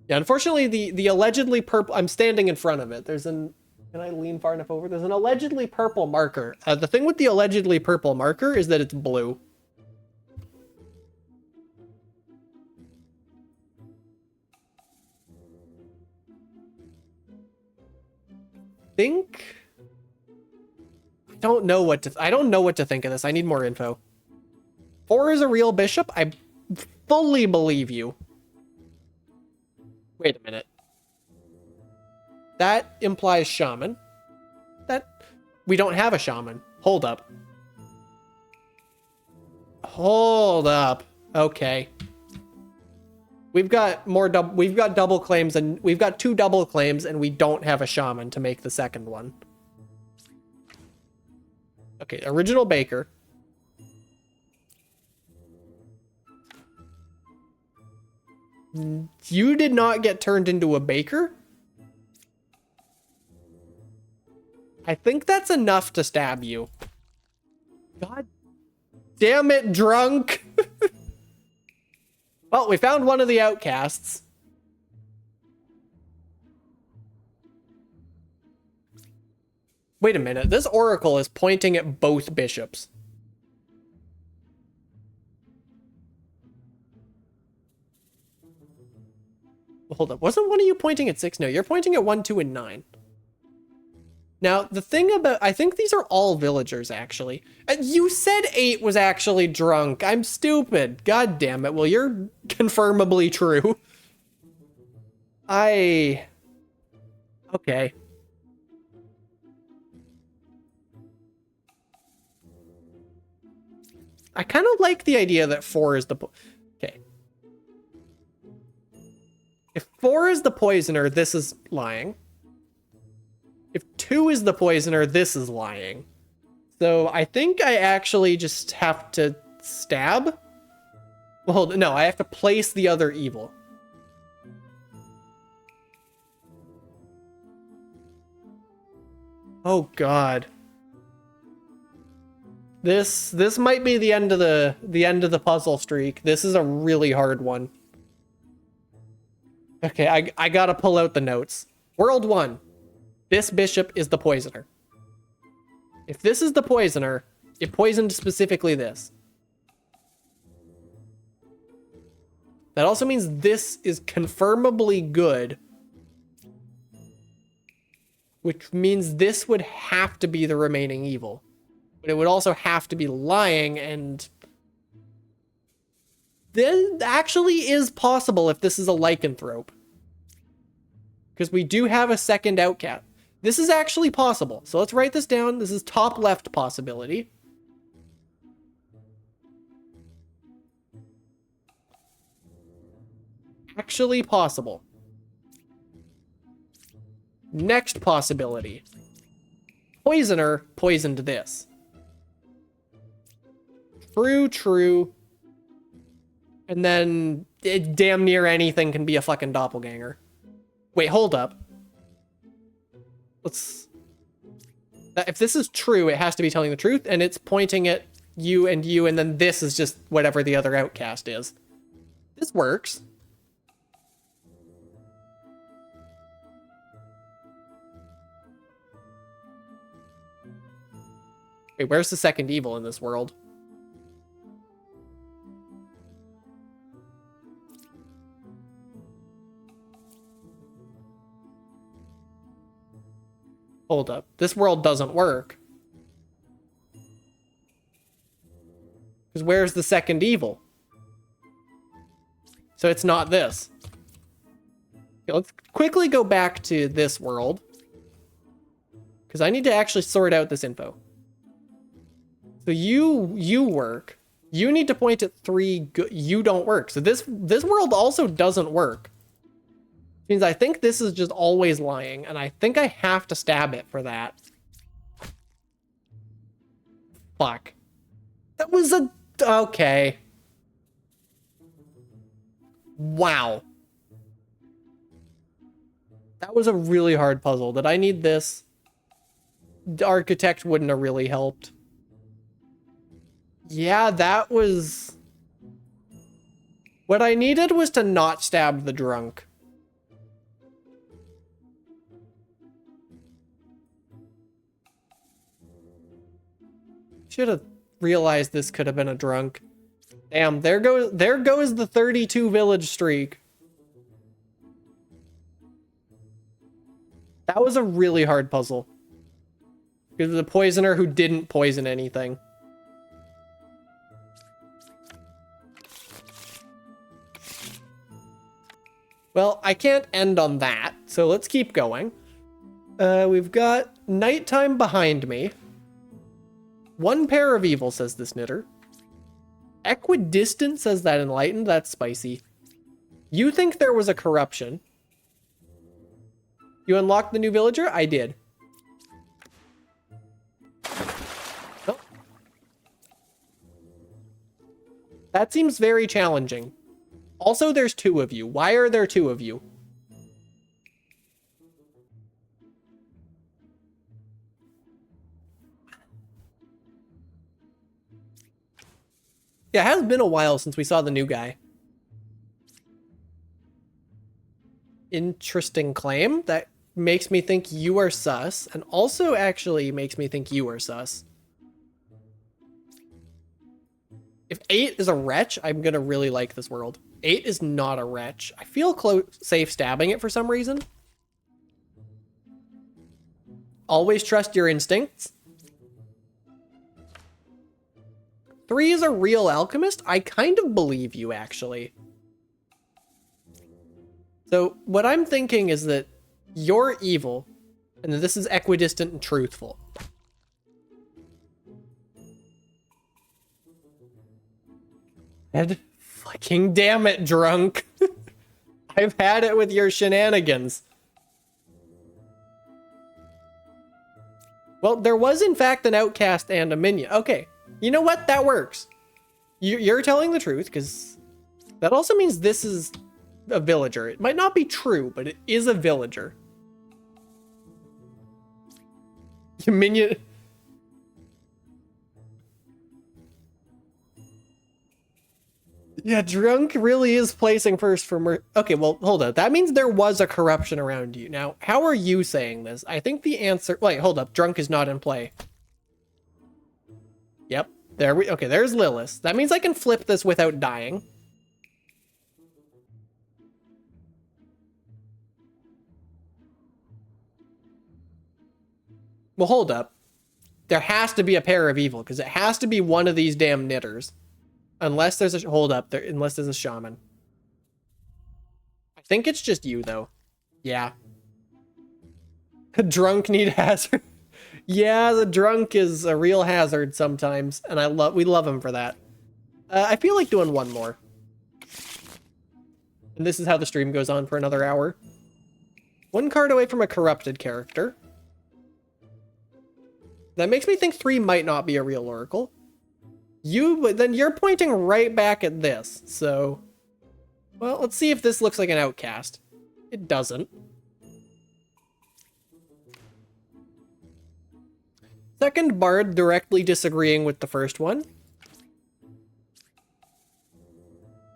Yeah, unfortunately, the allegedly purple... I'm standing in front of it. There's an... Can I lean far enough over? There's an allegedly purple marker. The thing with the allegedly purple marker is that it's blue. I don't know what to think of this. I need more info. 4 is a real bishop? I fully believe you. Wait a minute. That implies shaman. We don't have a shaman. Hold up. Okay. We've got double claims, and we've got 2 double claims, and we don't have a shaman to make the second one. Okay, original baker. You did not get turned into a baker? I think that's enough to stab you. God damn it, drunk! Well, we found one of the outcasts. Wait a minute, this oracle is pointing at both bishops. Hold up, wasn't one of you pointing at 6? No, you're pointing at 1, 2, and 9. Now, the thing about... I think these are all villagers, actually. You said 8 was actually drunk. I'm stupid. God damn it. Well, you're confirmably true. Okay. I kind of like the idea that 4 is the... Okay. If 4 is the poisoner, this is lying. If 2 is the poisoner, this is lying. So I think I actually just have to stab? Well, hold on. No, I have to place the other evil. Oh god. This might be the end of the puzzle streak. This is a really hard one. Okay, I gotta pull out the notes. World 1. This bishop is the poisoner. If this is the poisoner, it poisoned specifically this. That also means this is confirmably good. Which means this would have to be the remaining evil. But it would also have to be lying, and... This actually is possible if this is a lycanthrope. Because we do have a second outcast. This is actually possible. So let's write this down. This is top left possibility. Actually possible. Next possibility. Poisoner poisoned this. True. And then damn near anything can be a fucking doppelganger. Wait, hold up. If this is true, it has to be telling the truth, and it's pointing at you, and then this is just whatever the other outcast is. This works. Wait, where's the second evil in this world? Hold up. This world doesn't work. Because where's the second evil? So it's not this. Okay, let's quickly go back to this world. Because I need to actually sort out this info. So you work. You need to point at 3 good. You don't work. So this world also doesn't work. Means I think this is just always lying, and I think I have to stab it for that. Fuck. That was a... Okay. Wow. That was a really hard puzzle. Did I need this? The architect wouldn't have really helped. Yeah, that was... What I needed was to not stab the drunk. Should have realized this could have been a drunk. Damn, there goes the 32 village streak. That was a really hard puzzle. Because of the poisoner who didn't poison anything. Well, I can't end on that, so let's keep going. We've got nighttime behind me. One pair of evil, says this knitter. Equidistant says that enlightened. That's spicy. You think there was a corruption. You unlocked the new villager? I did. Oh. That seems very challenging. Also, there's 2 of you. Why are there 2 of you? Yeah, it has been a while since we saw the new guy. Interesting claim. That makes me think you are sus, and also actually makes me think you are sus. If 8 is a wretch, I'm gonna really like this world. 8 is not a wretch. I feel safe stabbing it for some reason. Always trust your instincts. 3 is a real alchemist? I kind of believe you, actually. So what I'm thinking is that you're evil, and that this is equidistant and truthful. And fucking damn it, drunk. I've had it with your shenanigans. Well, there was in fact an outcast and a minion. Okay, you know what? That works. You're telling the truth, because that also means this is a villager. It might not be true, but it is a villager. Minion. Yeah, drunk really is placing first for okay, well, hold up. That means there was a corruption around you. Now, how are you saying this? I think the answer... Wait, hold up. Drunk is not in play. Yep. There we... Okay, there's Lilith. That means I can flip this without dying. Well, hold up. There has to be a pair of evil, because it has to be one of these damn knitters. Unless there's a... Hold up. Unless there's a shaman. I think it's just you, though. Yeah. Drunk need hazard. Yeah, the drunk is a real hazard sometimes, and we love him for that. I feel like doing one more. And this is how the stream goes on for another hour. 1 card away from a corrupted character. That makes me think 3 might not be a real oracle. Then you're pointing right back at this, so... Well, let's see if this looks like an outcast. It doesn't. Second bard directly disagreeing with the first one.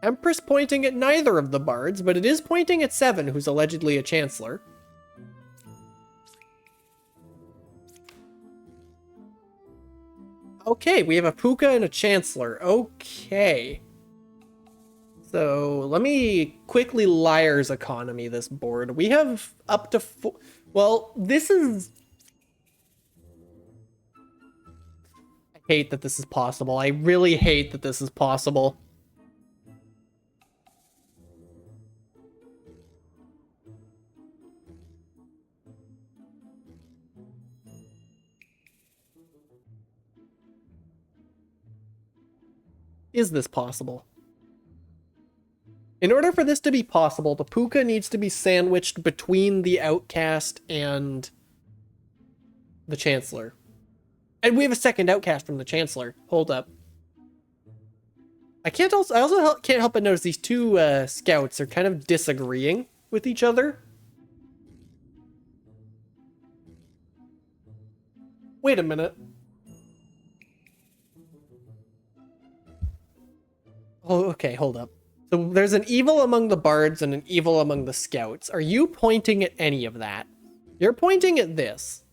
Empress pointing at neither of the bards, but it is pointing at 7, who's allegedly a chancellor. Okay, we have a Puka and a Chancellor. Okay. So, let me quickly liar's economy this board. We have up to 4... Well, this is... I hate that this is possible. I really hate that this is possible. Is this possible? In order for this to be possible, the Puka needs to be sandwiched between the Outcast and the Chancellor. And we have a second Outcast from the Chancellor. Hold up. I also can't help but notice these 2 scouts are kind of disagreeing with each other. Wait a minute. Oh, okay, hold up. So there's an evil among the bards and an evil among the scouts. Are you pointing at any of that? You're pointing at this.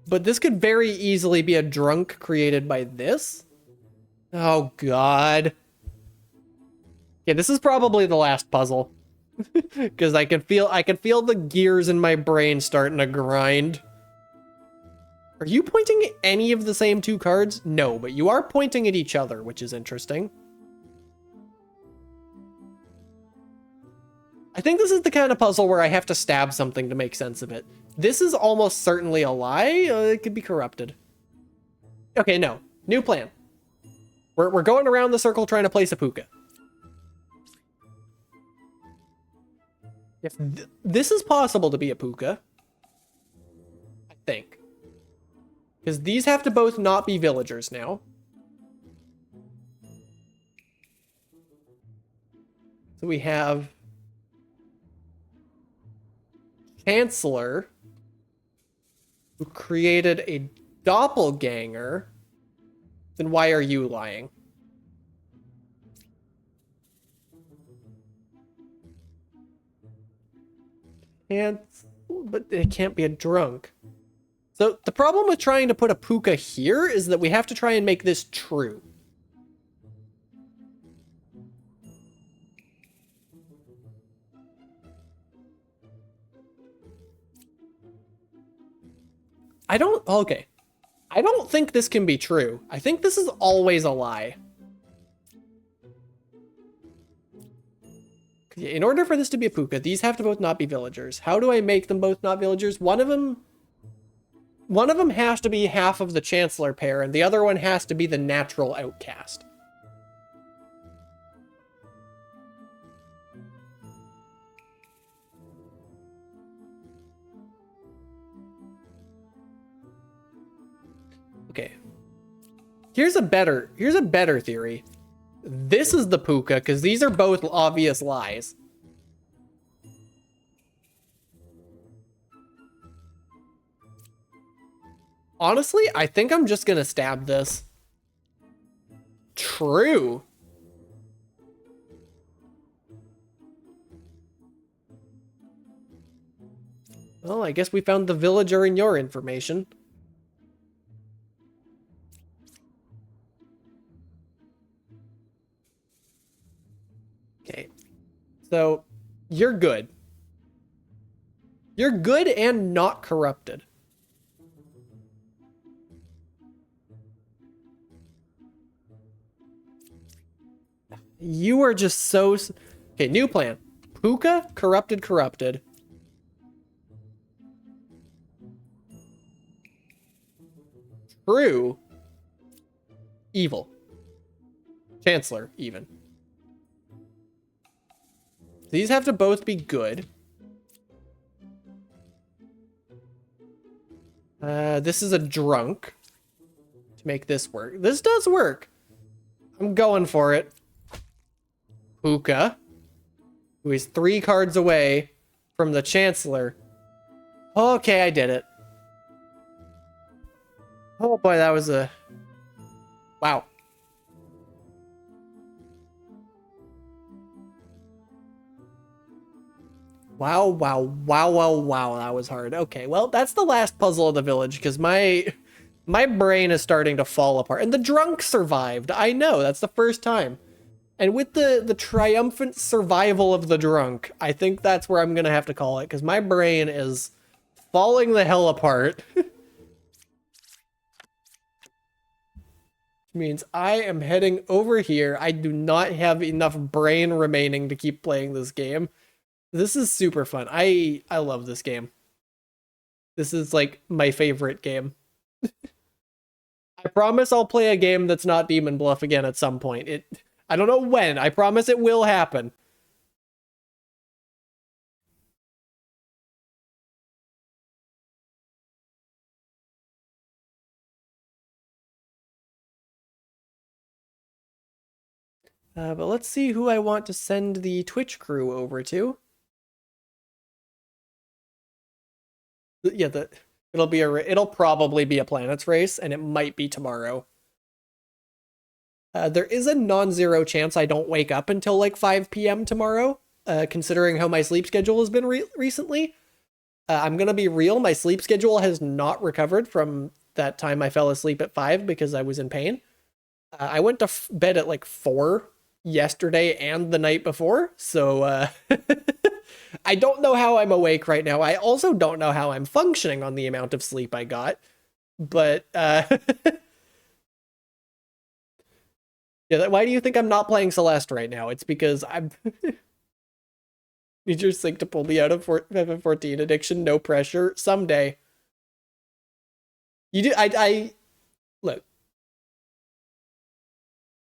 But this could very easily be a drunk created by this. Oh, God. Yeah, this is probably the last puzzle. Because I can feel the gears in my brain starting to grind. Are you pointing at any of the same two cards? No, but you are pointing at each other, which is interesting. I think this is the kind of puzzle where I have to stab something to make sense of it. This is almost certainly a lie. It could be corrupted. Okay, no. New plan. We're going around the circle trying to place a puka. If this is possible to be a puka, I think. Because these have to both not be villagers now. So we have Chancellor, who created a doppelganger. Then why are you lying? But it can't be a drunk. So the problem with trying to put a puka here is that we have to try and make this true. Okay. I don't think this can be true. I think this is always a lie. In order for this to be a puka, these have to both not be villagers. How do I make them both not villagers? One of them has to be half of the Chancellor pair, and the other one has to be the natural outcast. Okay. Here's a better theory. This is the puka, because these are both obvious lies. Honestly, I think I'm just gonna stab this. True. Well, I guess we found the villager in your information. Okay. So, you're good. You're good and not corrupted. You are just so... Okay, new plan. Puka, corrupted, corrupted. True. Evil. Chancellor, even. These have to both be good. This is a drunk. To make this work. This does work. I'm going for it. Puka, who is 3 cards away from the Chancellor. Okay, I did it. Oh boy, that was a... Wow. Wow, wow, wow, wow, wow, that was hard. Okay, well, that's the last puzzle of the village, because my brain is starting to fall apart. And the drunk survived. I know, that's the first time. And with the triumphant survival of the drunk, I think that's where I'm going to have to call it, because my brain is falling the hell apart. Means I am heading over here. I do not have enough brain remaining to keep playing this game. This is super fun. I love this game. This is like my favorite game. I promise I'll play a game that's not Demon Bluff again at some point. I don't know when. I promise it will happen. But let's see who I want to send the Twitch crew over to. Yeah, it'll probably be a Planets race, and it might be tomorrow. There is a non-zero chance I don't wake up until like 5 p.m. tomorrow, considering how my sleep schedule has been recently. I'm gonna be real, my sleep schedule has not recovered from that time I fell asleep at 5 because I was in pain. I went to bed at like 4 yesterday and the night before, so I don't know how I'm awake right now. I also don't know how I'm functioning on the amount of sleep I got, but yeah, why do you think I'm not playing Celeste right now? It's because I'm need your sync to pull me out of FF14 addiction. No pressure. Someday. You do. I look.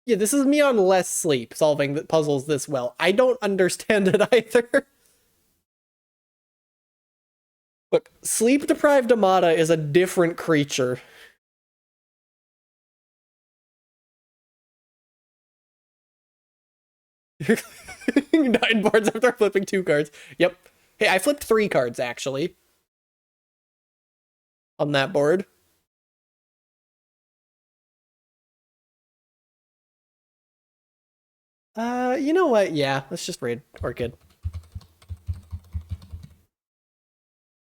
Yeah, this is me on less sleep solving the puzzles this well. I don't understand it either. Look, sleep deprived Amada is a different creature. 9 boards after flipping 2 cards. Yep. Hey, I flipped 3 cards actually on that board. You know what? Yeah, let's just raid Orchid.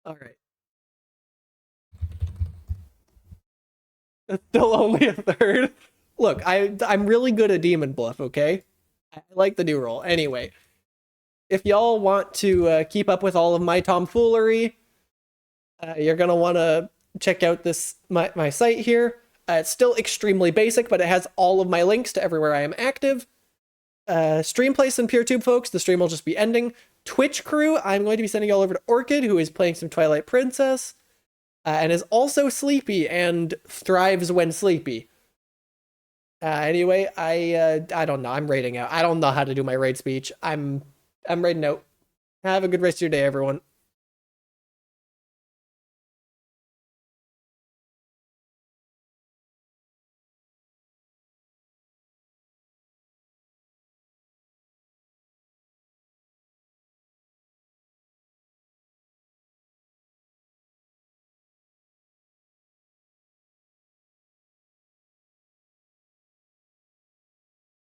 All right. It's still only a third. Look, I'm really good at Demon Bluff. Okay, I like the new role. Anyway, if y'all want to keep up with all of my tomfoolery, you're gonna want to check out this my site here. It's still extremely basic, but it has all of my links to everywhere I am active. Stream place and PeerTube folks, the stream will just be ending. Twitch crew, I'm going to be sending y'all over to Orchid, who is playing some Twilight Princess, and is also sleepy and thrives when sleepy. Anyway, I don't know. I'm raiding out. I don't know how to do my raid speech. I'm raiding out. Have a good rest of your day, everyone.